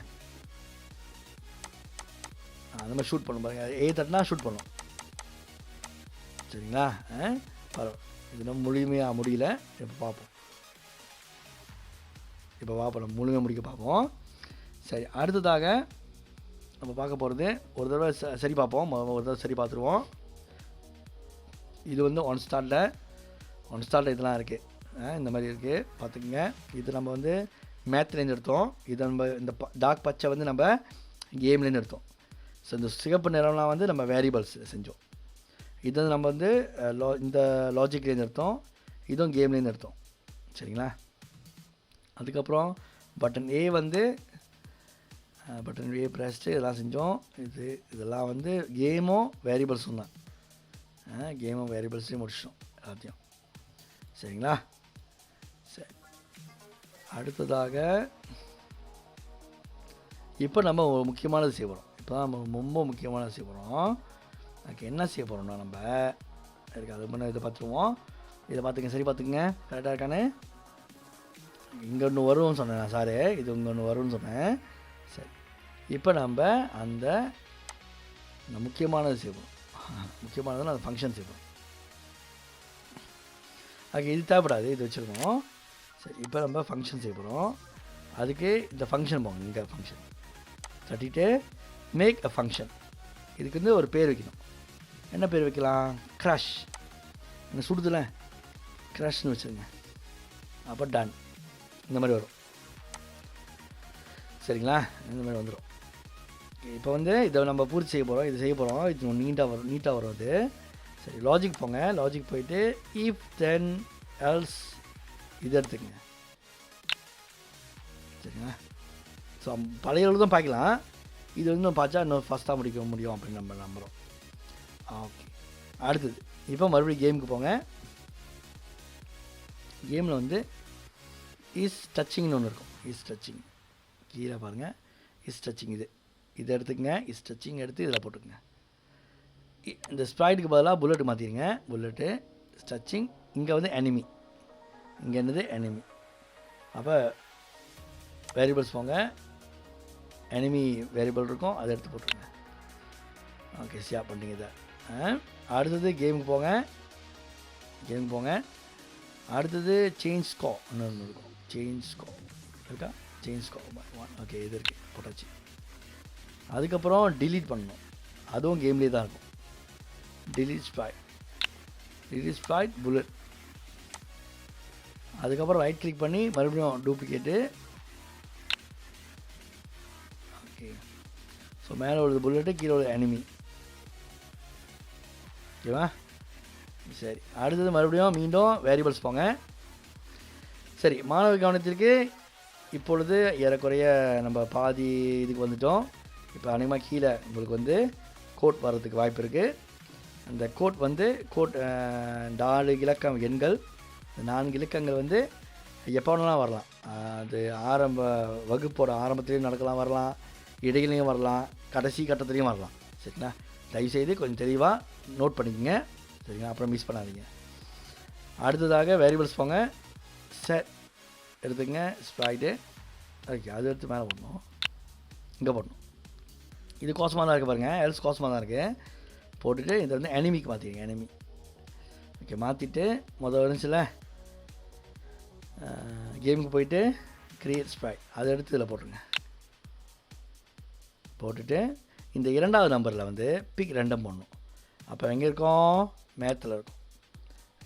அந்த மாதிரி ஷூட் பண்ணும் பாருங்கள். ஏ தட்டினா ஷூட் பண்ணும். சரிங்களா? பரவாயில்ல. இது நம்ம முழுமையாக முடியல. இப்போ பார்ப்போம். இப்போ நம்ம முழுமையாக முடிக்க பார்ப்போம். சரி, அடுத்ததாக நம்ம பார்க்க போகிறது ஒரு தடவை சரி பார்ப்போம். ஒரு தடவை சரி பார்த்துருவோம். இது வந்து ஒன் ஸ்டார்ட்டில் இதெல்லாம் இருக்குது. இந்த மாதிரி இருக்குது பார்த்துக்குங்க. இது நம்ம வந்து மேத்லேருந்து எடுத்தோம். இது நம்ம இந்த டார்க் பச்சை வந்து நம்ம கேம்லேருந்து எடுத்தோம். ஸோ இந்த சிகப்பு நிறம்லாம் வந்து நம்ம வேரியபிள்ஸ் செஞ்சோம். இது வந்து நம்ம வந்து இந்த லாஜிக்லேருந்து எடுத்தோம். இதுவும் கேம்லேருந்து எடுத்தோம். சரிங்களா? அதுக்கப்புறம் பட்டன் ஏ வந்து பட்டன் ஏ ப்ரெஸ்ட்டு இதெல்லாம் செஞ்சோம். இதெல்லாம் வந்து கேமும் வேரியபிள்ஸும் தான். கேமும் வேரியபிள்ஸையும் முடிச்சிட்டோம் எல்லாத்தையும். சரிங்களா? சரி, அடுத்ததாக இப்போ நம்ம ஒரு முக்கியமானது செய்ய போகிறோம். இப்போ தான் நம்ம ரொம்ப முக்கியமானது செய்ய போகிறோம். அதுக்கு என்ன செய்ய போகிறோம்னா நம்ம இருக்கு அது முன்னே இதை பார்த்துருவோம். இதை பார்த்துங்க, சரி பார்த்துக்குங்க, கரெக்டாக இருக்கானே. இங்கே ஒன்று வரும்னு சொன்னேன் சாரு, இது இங்கே ஒன்று வரும்னு சொன்னேன். சரி, இப்போ நம்ம அந்த முக்கியமானது செய்ய போகிறோம். முக்கியமானதுன்னு அந்த ஃபங்க்ஷன் செய்ய போகிறோம். அதுக்கு இது தேவைப்படாது, இது வச்சுருக்கோம். சரி, இப்போ நம்ம ஃபங்க்ஷன் செய்ய போகிறோம். அதுக்கு இந்த ஃபங்க்ஷன் போங்க. இங்கே ஃபங்க்ஷன் தட்டிட்டு மேக் அ ஃபங்க்ஷன். இதுக்கு வந்து ஒரு பேர் வைக்கணும். என்ன பேர் வைக்கலாம்? க்ரஷ். என்ன சுடுதுல க்ரஷ்னு வச்சுருங்க. அப்போ டன். இந்த மாதிரி வரும். சரிங்களா? இந்த மாதிரி வந்துடும். இப்போ வந்து இதை நம்ம பூர்த்தி செய்ய போகிறோம். இது செய்ய போகிறோம். இது நீட்டாக வரும் அது. சரி, லாஜிக் போங்க. லாஜிக் போயிட்டு இஃப் தென் எல்ஸ் இது எடுத்துக்கங்க. சரிங்களா? ஸோ பழைய தான் பார்க்கலாம். இது வந்து பார்த்தா இன்னும் ஃபஸ்ட்டாக முடிக்க முடியும் அப்படின்னு நம்ம நம்புகிறோம். ஓகே, அடுத்தது இப்போ மறுபடியும் கேமுக்கு போங்க. கேமில் வந்து இஸ் டச்சிங்னு ஒன்று இருக்கும். இஸ் டச்சிங் கீழே பாருங்கள். இஸ் டச்சிங் இதை எடுத்துக்கங்க. இஸ் டச்சிங் எடுத்து இதில் போட்டுக்கங்க. இந்த ஸ்ப்ரைட்டுக்கு பதிலாக புல்லட் மாற்றிடுங்க. Bullet touching. இங்கே வந்து எனிமி. இங்கே என்னது எனிமி. அப்போ வேரியபிள்ஸ் போங்க. எனிமி வேரியபிள் இருக்கும், அதை எடுத்து போட்டுருங்க. ஓகே, ஷேர் பண்ணிங்க இதை. அடுத்தது கேமுக்கு போங்க. அடுத்தது சேஞ்ச் ஸ்கோ ஒன்று இருக்கும். சேஞ்ச் ஸ்கோ இருக்கா? சேஞ்ச் ஸ்கோ 1. ஓகே, இது இருக்குது, போட்டாச்சு. அதுக்கப்புறம் டிலீட் பண்ணணும். அதுவும் கேம்லேயே தான் இருக்கும். Delete Sprite bullet. அதுக்கப்புறம் ரைட் கிளிக் பண்ணி மறுபடியும் டூப்ளிகேட்டு. ஓகே, ஸோ மேலே ஒரு புல்லட்டு, கீழே ஒரு எனிமி. ஓகேவா? சரி, அடுத்தது மறுபடியும் மீண்டும் வேரியபிள்ஸ் போங்க. சரி, மாணவ கவனத்திற்கு இப்பொழுது ஏறக்குறைய நம்ம பாதி இதுக்கு வந்துட்டோம். இப்போ அநேகமாக கீழே உங்களுக்கு வந்து கோட் வர்றதுக்கு வாய்ப்பு இருக்குது. அந்த கோட் வந்து 4 இலக்கம் எண்கள். இந்த 4 இலக்கங்கள் வந்து எப்போ வேணாலும் வரலாம். அது வகுப்போட ஆரம்பத்துலேயும் வரலாம், இடையிலையும் வரலாம், கடைசி கட்டத்துலேயும் வரலாம். சரிங்களா? தயவுசெய்து கொஞ்சம் தெளிவாக நோட் பண்ணிக்கோங்க. சரிங்களா? அப்புறம் மிஸ் பண்ணாதீங்க. அடுத்ததாக வேரியபிள்ஸ் போங்க. செட் எடுத்துங்க. ஸ்ப்ரைட்டு. ஓகே, அது எடுத்து மேலே போடணும். இங்கே போடணும். இது கோசமாக தான் இருக்குது பாருங்கள். எல்ஸ் கோசமாக தான் இருக்குது. போட்டுட்டு இதை வந்து எனிமிக்கு மாற்றிடுங்க. எனிமி. ஓகே, மாற்றிட்டு இருந்துச்சுல கேமுக்கு போயிட்டு க்ரியேட் ஸ்ப்ரைட் அதை எடுத்து இதில் போட்டுருங்க. போட்டுட்டு இந்த 2வது நம்பரில் வந்து பிக் ரெண்டம் போடணும். அப்போ எங்கே இருக்கும்? மேத்தில் இருக்கும்.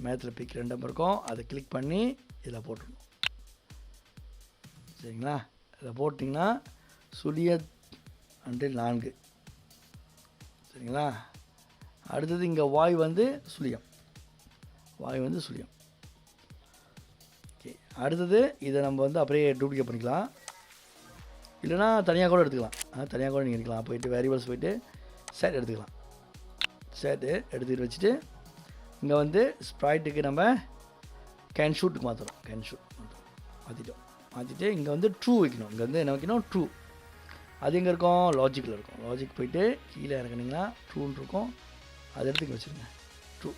மேத்தில் பிக் ரெண்டம் இருக்கும். அதை கிளிக் பண்ணி இதில் போட்டுடணும். சரிங்களா? இதில் போட்டிங்கன்னா சுழிய 4. சரிங்களா? அடுத்தது இங்கே வாய் வந்து சுழியம். ஓகே, அடுத்தது இதை நம்ம வந்து அப்படியே டூப்ளிகேட் பண்ணிக்கலாம். இல்லைனா தனியாக கூட எடுத்துக்கலாம். தனியாக கூட நீங்கள் எடுக்கலாம். போயிட்டு வேரியபிள்ஸ் போயிட்டு செட் எடுத்துக்கலாம். செட்டு எடுத்துகிட்டு வச்சுட்டு இங்கே வந்து ஸ்ப்ரைட்டுக்கு நம்ம கேன் ஷூட்டுக்கு மாற்றிட்டோம். மாற்றிட்டு இங்கே வந்து ட்ரூ வைக்கணும். இங்கே வந்து என்ன வைக்கணும்? ட்ரூ. அது எங்கே இருக்கும்? லாஜிக்கில் இருக்கும். லாஜிக் போயிட்டு கீழே இறக்குனிங்கன்னா ட்ரூன்னு இருக்கும். அதை எடுத்து இங்கே வச்சுருங்க. ட்ரூ.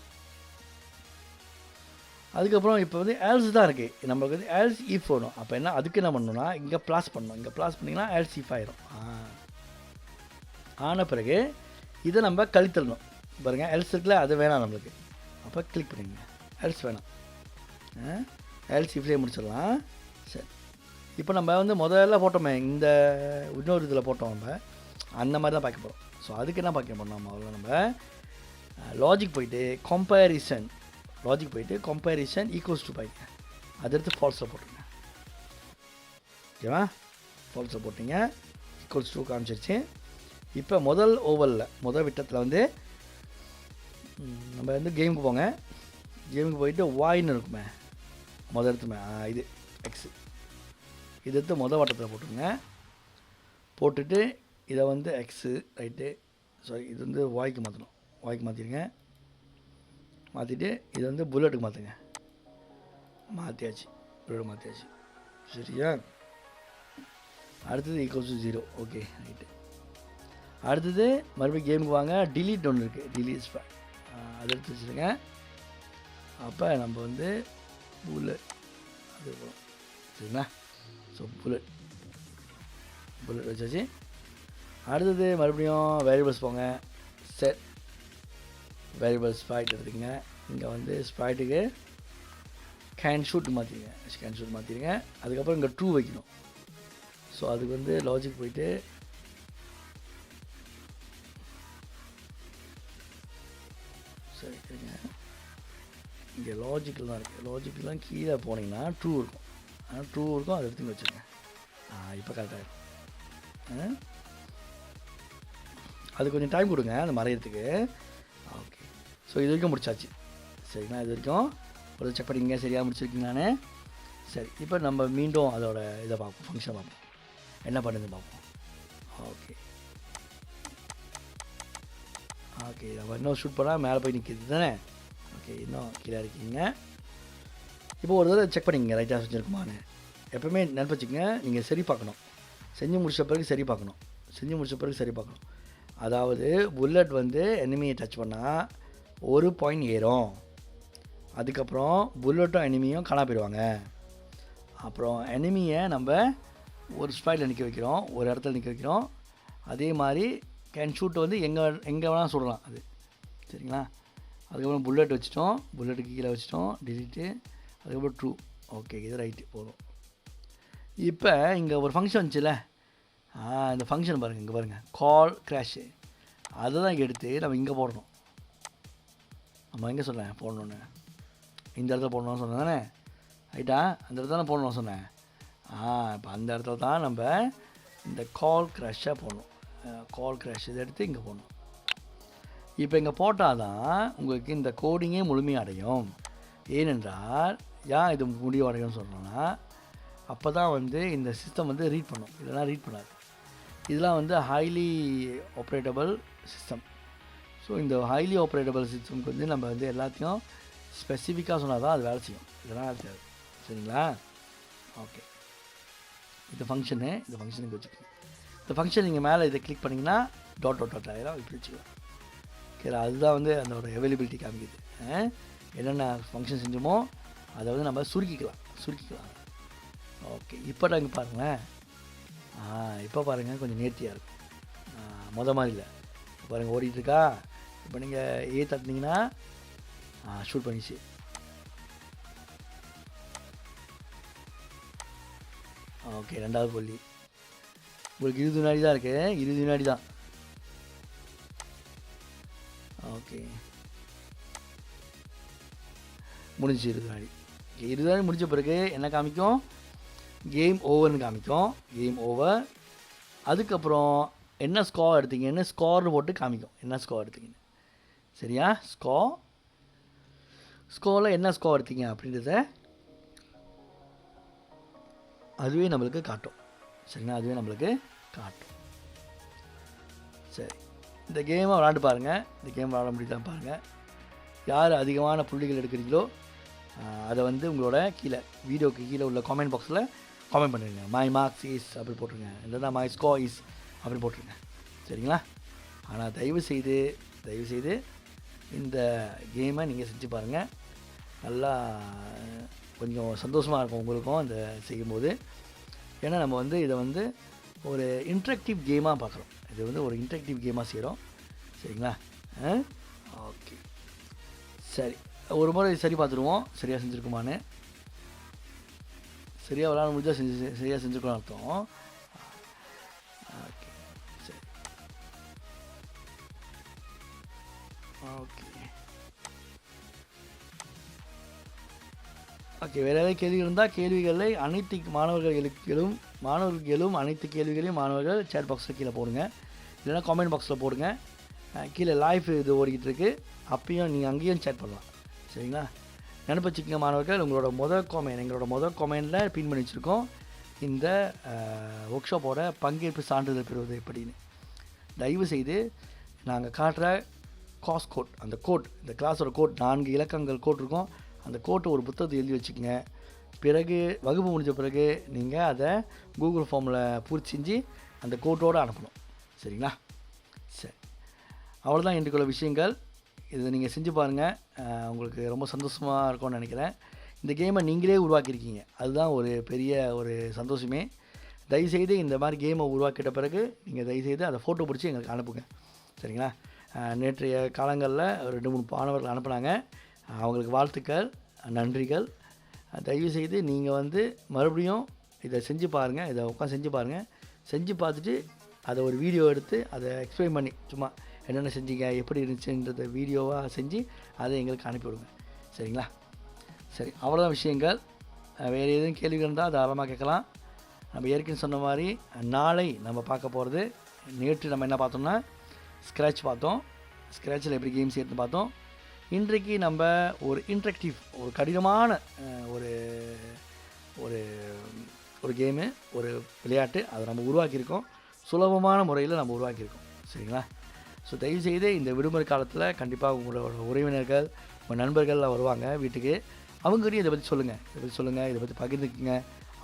அதுக்கப்புறம் இப்போ வந்து எல்ஸ் தான் இருக்குது, நம்மளுக்கு வந்து எல்ஸ் இஃப் வரும். அப்போ என்ன அதுக்கு என்ன பண்ணணும்னா இங்கே ப்ளாஸ் பண்ணணும். இங்கே ப்ளாஸ் பண்ணிங்கன்னா எல்ஸ் இஃப் ஆயிரும். ஆன பிறகு இதை நம்ம கழித்தரணும். பாருங்கள் எல்ஸ் இருக்குல்ல, அது வேணாம் நம்மளுக்கு. அப்போ கிளிக் பண்ணிங்க, எல்ஸ் வேணாம், எல்ஸ் இஃப்லேயே முடிச்சிடலாம். சரி, இப்போ நம்ம வந்து முதல்ல போட்டோமே இந்த இன்னொரு இதில் போட்டோம், நம்ம அந்த மாதிரி தான் பார்க்க போகிறோம். ஸோ அதுக்கு என்ன பார்க்க போகிறோம், அவ்வளோ நம்ம லாஜிக் போயிட்டு கம்பேரிசன், லாஜிக் போயிட்டு கம்பேரிசன் ஈக்குவல்ஸ் டு பாய்ங்க, அது எடுத்து ஃபால்ஸில் போட்டுருங்க. ஓகேவா, ஃபால்ஸில் போட்டிங்க, ஈக்குவல்ஸ் டு காமிச்சிருச்சு. இப்போ முதல் ஓவரில் முதல் விட்டத்தில் வந்து நம்ம வந்து கேமுக்கு போங்க. கேமுக்கு போயிட்டு வாய்ன்னு இருக்குமே முதல் எடுத்துமே, இது எக்ஸு, இது எடுத்து முதல் வட்டத்தில் போட்டுருங்க. போட்டுட்டு இதை வந்து எக்ஸு ரைட்டு, சாரி இது வந்து வாய்க்கு மாற்றணும், வாய்க்கு மாற்றிடுங்க. மாற்றிட்டு இது வந்து புல்லட்டுக்கு மாற்றுங்க. மாற்றியாச்சு, புல்லட் மாற்றியாச்சு. சரியா, அடுத்தது ஈக்குவல்ஸ் டு 0. Okay right. அடுத்தது மறுபடியும் கேமுக்கு வாங்க. டிலீட் ஒன்று இருக்குது, டிலீட் ஸ்பை, அதை எடுத்து வச்சுருங்க. அப்போ நம்ம வந்து புல்லட் அது போகிறோம். சரிங்களா, ஸோ புல்லட் வச்சாச்சு. அடுத்தது மறுபடியும் வேரியபிள்ஸ் போங்க. செட் வேரியபிள் ஸ்ப்ரைட் எடுத்துக்கங்க. இங்கே வந்து ஸ்ப்ரைட்டுக்கு கேன் ஷூட் மாற்றிடுங்க, கேன் ஷூட் மாற்றிடுங்க. அதுக்கப்புறம் இங்கே ட்ரூ வைக்கணும். ஸோ அதுக்கு வந்து லாஜிக் போயிட்டு சரி இருங்க, இங்கே லாஜிக்கில் தான் இருக்குது. லாஜிக்கெலாம் கீழே போனீங்கன்னா ட்ரூ இருக்கும், ட்ரூ இருக்கும், அதை எடுத்து வச்சுருங்க. இப்போ கரெக்டாக இருக்கும். அது கொஞ்சம் டைம் கொடுங்க அந்த மறையிறதுக்கு. ஓகே, ஸோ இது வரைக்கும் முடிச்சாச்சு. சரிங்களா, இது வரைக்கும் ஒரு செக் பண்ணிங்க, சரியாக முடிச்சிருக்கீங்களான்னு. சரி, இப்போ நம்ம மீண்டும் அதோட இதை பார்ப்போம், ஃபங்க்ஷன் பார்ப்போம், என்ன பண்ணுதுன்னு பார்ப்போம். ஓகே ஓகே, நம்ம இன்னும் ஷூட் பண்ணால் மேலே போய் நிற்கிது தானே. ஓகே, இன்னும் கீழே இருக்கீங்க. இப்போ ஒரு தடவை செக் பண்ணிங்க ரைட்டாக செஞ்சுருக்குமான்னு. எப்போவுமே நினைப்பு வச்சுக்கோங்க, நீங்கள் சரி பார்க்கணும், செஞ்சு முடிச்ச பிறகு சரி பார்க்கணும், செஞ்சு முடிச்ச பிறகு சரி பார்க்கணும். அதாவது புல்லட் வந்து எனிமியை டச் பண்ணால் 1 பாயிண்ட் ஏறும். அதுக்கப்புறம் புல்லட்டும் எனிமியும் காணா போயிடுவாங்க. அப்புறம் எனிமியை நம்ம ஒரு ஸ்பாட்டில் நிற்க வைக்கிறோம், ஒரு இடத்துல நிற்க வைக்கிறோம். அதே மாதிரி கேன் ஷூட் வந்து எங்கே வேணால் சுடலாம் அது. சரிங்களா, அதுக்கப்புறம் புல்லட் வச்சிட்டோம், புல்லட்டுக்கு கீழே வச்சிட்டோம், டிலீட்டு, அதுக்கப்புறம் ட்ரூ. ஓகே, இது ரைட்டு போதும். இப்போ இங்கே ஒரு ஃபங்க்ஷன் வந்துச்சுல்ல, இந்த ஃபங்க்ஷன் பாருங்கள், இங்கே பாருங்கள், கால் கிராஷு, அதை தான் எடுத்து நம்ம இங்கே போடணும். நம்ம எங்கே சொன்னேன் போடணுன்னு, இந்த இடத்துல போடணும்னு சொன்னேன் தானே, ரைட்டா, அந்த இடத்துல தான் போடணும்னு சொன்னேன். இப்போ அந்த இடத்துல தான் நம்ம இந்த கால் கிராஷாக போடணும். கால் கிராஷ் இதை எடுத்து இங்கே போடணும். இப்போ இங்கே போட்டால் தான் உங்களுக்கு இந்த கோடிங்கே முழுமையாக அடையும். ஏனென்றால் ஏன் இது முடிவடையும்னு சொல்கிறோன்னா, அப்போ தான் வந்து இந்த சிஸ்டம் வந்து ரீட் பண்ணும், இல்லைனா ரீட் பண்ணாது. இதெல்லாம் வந்து ஹைலி ஆப்ரேட்டபிள் சிஸ்டம். ஸோ இந்த ஹைலி ஆப்ரேட்டபிள் சிஸ்டம்க்கு வந்து நம்ம வந்து எல்லாத்தையும் ஸ்பெசிஃபிக்காக சொன்னால் தான் அது வேலை செய்யும், இதெல்லாம் வேலை செய்யாது. சரிங்களா, ஓகே. இந்த ஃபங்க்ஷனு, இந்த ஃபங்க்ஷனுக்கு வச்சுக்கோங்க. இந்த ஃபங்க்ஷன் நீங்கள் மேலே இதை கிளிக் பண்ணிங்கன்னா டாட் ஆகிடும், இப்படி வச்சுக்கலாம். ஓகே, அதுதான் வந்து அதோட அவைலபிலிட்டி காமிக்குது. என்னென்ன ஃபங்க்ஷன் செஞ்சோமோ அதை வந்து நம்ம சுருக்கிக்கலாம். ஓகே, இப்போ நாங்கள் பாருங்களேன், இப்போ பாருங்கள் கொஞ்சம் நேர்த்தியாக இருக்கும், மாதிரி இல்லை. பாருங்கள் ஓடிட்டுருக்கா. இப்போ நீங்கள் தட்டினீங்கன்னா ஷூட் பண்ணிச்சு. ஓகே, 2வது புள்ளி உங்களுக்கு 20 வினாடி தான் இருக்குது, 20 வினாடி தான். ஓகே, முடிஞ்சு 20 வினாடி. 20 வினாடி முடிஞ்ச பிறகு என்ன காமிக்கும், கேம் ஓவர்னு காமிக்கும், கேம் ஓவர். அதுக்கப்புறம் என்ன ஸ்கோர் எடுத்தீங்கன்னு ஸ்கோர்னு போட்டு காமிக்கும், என்ன ஸ்கோர் எடுத்தீங்கன்னு. சரியா, ஸ்கோரில் என்ன ஸ்கோர் எடுத்தீங்க அப்படின்றத அதுவே நம்மளுக்கு காட்டும். சரிங்களா, அதுவே நம்மளுக்கு காட்டும். சரி, இந்த கேமை விளாண்டு பாருங்கள், இந்த கேம் விளாட முடியுதான் பாருங்கள். யார் அதிகமான புள்ளிகள் எடுக்கிறீங்களோ அதை வந்து உங்களோட கீழே வீடியோக்கு கீழே உள்ள காமெண்ட் பாக்ஸில் காமெண்ட் பண்ணுங்க. மை மார்க்ஸ் இஸ் அப்படி போட்டுருங்க, இல்லைன்னா மை ஸ்கோர் இஸ் அப்படி போட்டுருங்க. சரிங்களா, ஆனால் தயவுசெய்து இந்த கேமை நீங்கள் செஞ்சு பாருங்கள். நல்லா கொஞ்சம் சந்தோஷமாக இருக்கும் உங்களுக்கும் அந்த செய்யும்போது. ஏன்னா நம்ம வந்து இதை வந்து ஒரு இன்ட்ராக்டிவ் கேமாக பார்க்குறோம். இது வந்து ஒரு இன்ட்ராக்டிவ் கேமாக செய்கிறோம். சரிங்களா? ஓகே, சரி. ஒரு முறை சரி பார்த்துருவோம் சரியாக செஞ்சுருக்குமான்னு. சரியாக விளாட முடிஞ்சால் சரியாக செஞ்சுருக்கோன்னு அர்த்தம். ஓகே, சரி. ஓகே ஓகே வேறு ஏதாவது கேள்வி இருந்தால் கேள்விகளை அனைத்து மாணவர்களும் அனைத்து கேள்விகளையும் மாணவர்கள் சேட் பாக்ஸில் கீழே போடுங்க, இல்லைனா காமெண்ட் பாக்ஸில் போடுங்க. கீழே லைவ் இது ஓடிக்கிட்டு இருக்குது, அப்பயும் நீங்கள் அங்கேயும் சேட் பண்ணலாம். சரிங்களா? நினைப்பு வச்சுக்கோங்க மாணவர்கள், எங்களோட மொதல் காமெண்டில் பின் பண்ணி வச்சுருக்கோம் இந்த ஒர்க் ஷாப்போட பங்கேற்பு சான்றிதழ் பெறுவது எப்படின்னு. தயவு செய்து நாங்கள் காட்டுற கோட், அந்த கோட், இந்த கிளாஸோட கோட் 4 இலக்கங்கள் கோட் இருக்கும். அந்த கோட்டை ஒரு புத்தகத்தை எழுதி வச்சுக்கோங்க. பிறகு வகுப்பு முடிஞ்ச பிறகு நீங்கள் அதை கூகுள் ஃபார்மில் பூர்த்தி செஞ்சு அந்த கோட்டோடு அனுப்பணும். சரிங்களா? சரி, அவ்வளோதான் இன்றைக்குள்ள விஷயங்கள். இதை நீங்கள் செஞ்சு பாருங்கள், உங்களுக்கு ரொம்ப சந்தோஷமாக இருக்கும்னு நினைக்கிறேன். இந்த கேமை நீங்களே உருவாக்கியிருக்கீங்க, அதுதான் ஒரு பெரிய ஒரு சந்தோஷமே. தயவுசெய்து இந்த மாதிரி கேமை உருவாக்கிட்ட பிறகு நீங்கள் தயவுசெய்து அதை ஃபோட்டோ பிடிச்சி எங்களுக்கு அனுப்புங்க. சரிங்களா? நேற்றைய காலங்களில் 2-3 மாணவர்கள் அனுப்புனாங்க, அவங்களுக்கு வாழ்த்துக்கள், நன்றிகள். தயவுசெய்து நீங்கள் வந்து மறுபடியும் இதை செஞ்சு பாருங்கள், இதை உட்காந்து செஞ்சு பாருங்கள். செஞ்சு பார்த்துட்டு அதை ஒரு வீடியோ எடுத்து அதை எக்ஸ்பிளைன் பண்ணி சும்மா என்னென்ன செஞ்சீங்க, எப்படி இருந்துச்சுன்றத வீடியோவாக செஞ்சு அதை எங்களுக்கு அனுப்பிவிடுங்க. சரிங்களா? சரி, அவ்வளோதான் விஷயங்கள். வேறு எதுவும் கேள்விகள் இருந்தால் தாராளமாக கேட்கலாம். நம்ம ஏற்கனவே சொன்ன மாதிரி நாளை நம்ம பார்க்க போகிறது, நேற்று நம்ம என்ன பார்த்தோம்னா ஸ்க்ராட்ச் பார்த்தோம், ஸ்க்ராட்சில் எப்படி கேம்ஸ் எடுத்து பார்த்தோம். இன்றைக்கு நம்ம ஒரு இன்ட்ராக்டிவ், ஒரு கடினமான ஒரு ஒரு ஒரு கேமு, ஒரு விளையாட்டு அதை நம்ம உருவாக்கியிருக்கோம். சுலபமான முறையில் நம்ம உருவாக்கியிருக்கோம். சரிங்களா? ஸோ தயவுசெய்து இந்த விடுமுறை காலத்தில் கண்டிப்பாக உங்களோட உறவினர்கள், உங்கள் நண்பர்கள்லாம் வருவாங்க வீட்டுக்கு, அவங்ககிட்டையும் இதை பற்றி சொல்லுங்கள், இதை பற்றி பகிர்ந்துக்குங்க.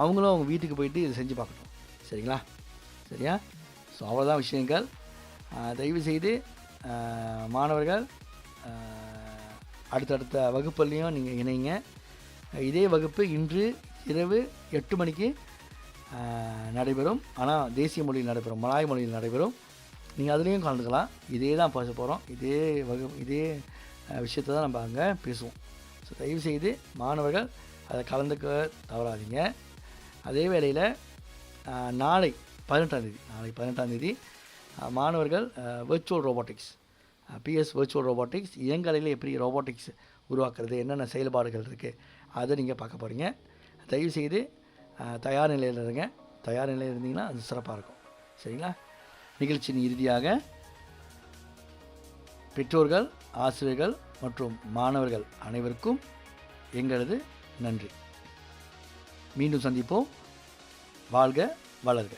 அவங்களும் அவங்க வீட்டுக்கு போயிட்டு இதை செஞ்சு பார்க்கட்டும். சரிங்களா? சரியா? ஸோ அவ்வளோதான் விஷயங்கள். தயவுசெய்து மாணவர்கள் அடுத்தடுத்த வகுப்புலையும் நீங்கள் இணைங்க. இதே வகுப்பு இன்று இரவு 8 மணிக்கு நடைபெறும். ஆனால் தேசிய மொழியில் நடைபெறும், மலாய் மொழியில் நடைபெறும். நீங்கள் அதுலேயும் கலந்துக்கலாம். இதே தான் பேச போகிறோம், இதே விஷயத்தை தான் நம்ம அங்கே பேசுவோம். ஸோ தயவுசெய்து மாணவர்கள் அதை கலந்துக்க தவறாதீங்க. அதே வேளையில் நாளை 18ஆம் தேதி மாணவர்கள் virtual robotics, PS virtual robotics இயங்கலையில் எப்படி ரோபோட்டிக்ஸ் உருவாக்குறது, என்னென்ன செயல்பாடுகள் இருக்குது, அதை நீங்கள் பார்க்க போகிறீங்க. தயவுசெய்து தயார் நிலையில் இருந்தீங்கன்னா அது சிறப்பாக இருக்கும். சரிங்களா? நிகழ்ச்சியின் இறுதியாக பெற்றோர்கள், ஆசிரியர்கள் மற்றும் மாணவர்கள் அனைவருக்கும் எங்களது நன்றி. மீண்டும் சந்திப்போம். வாழ்க வளர்க.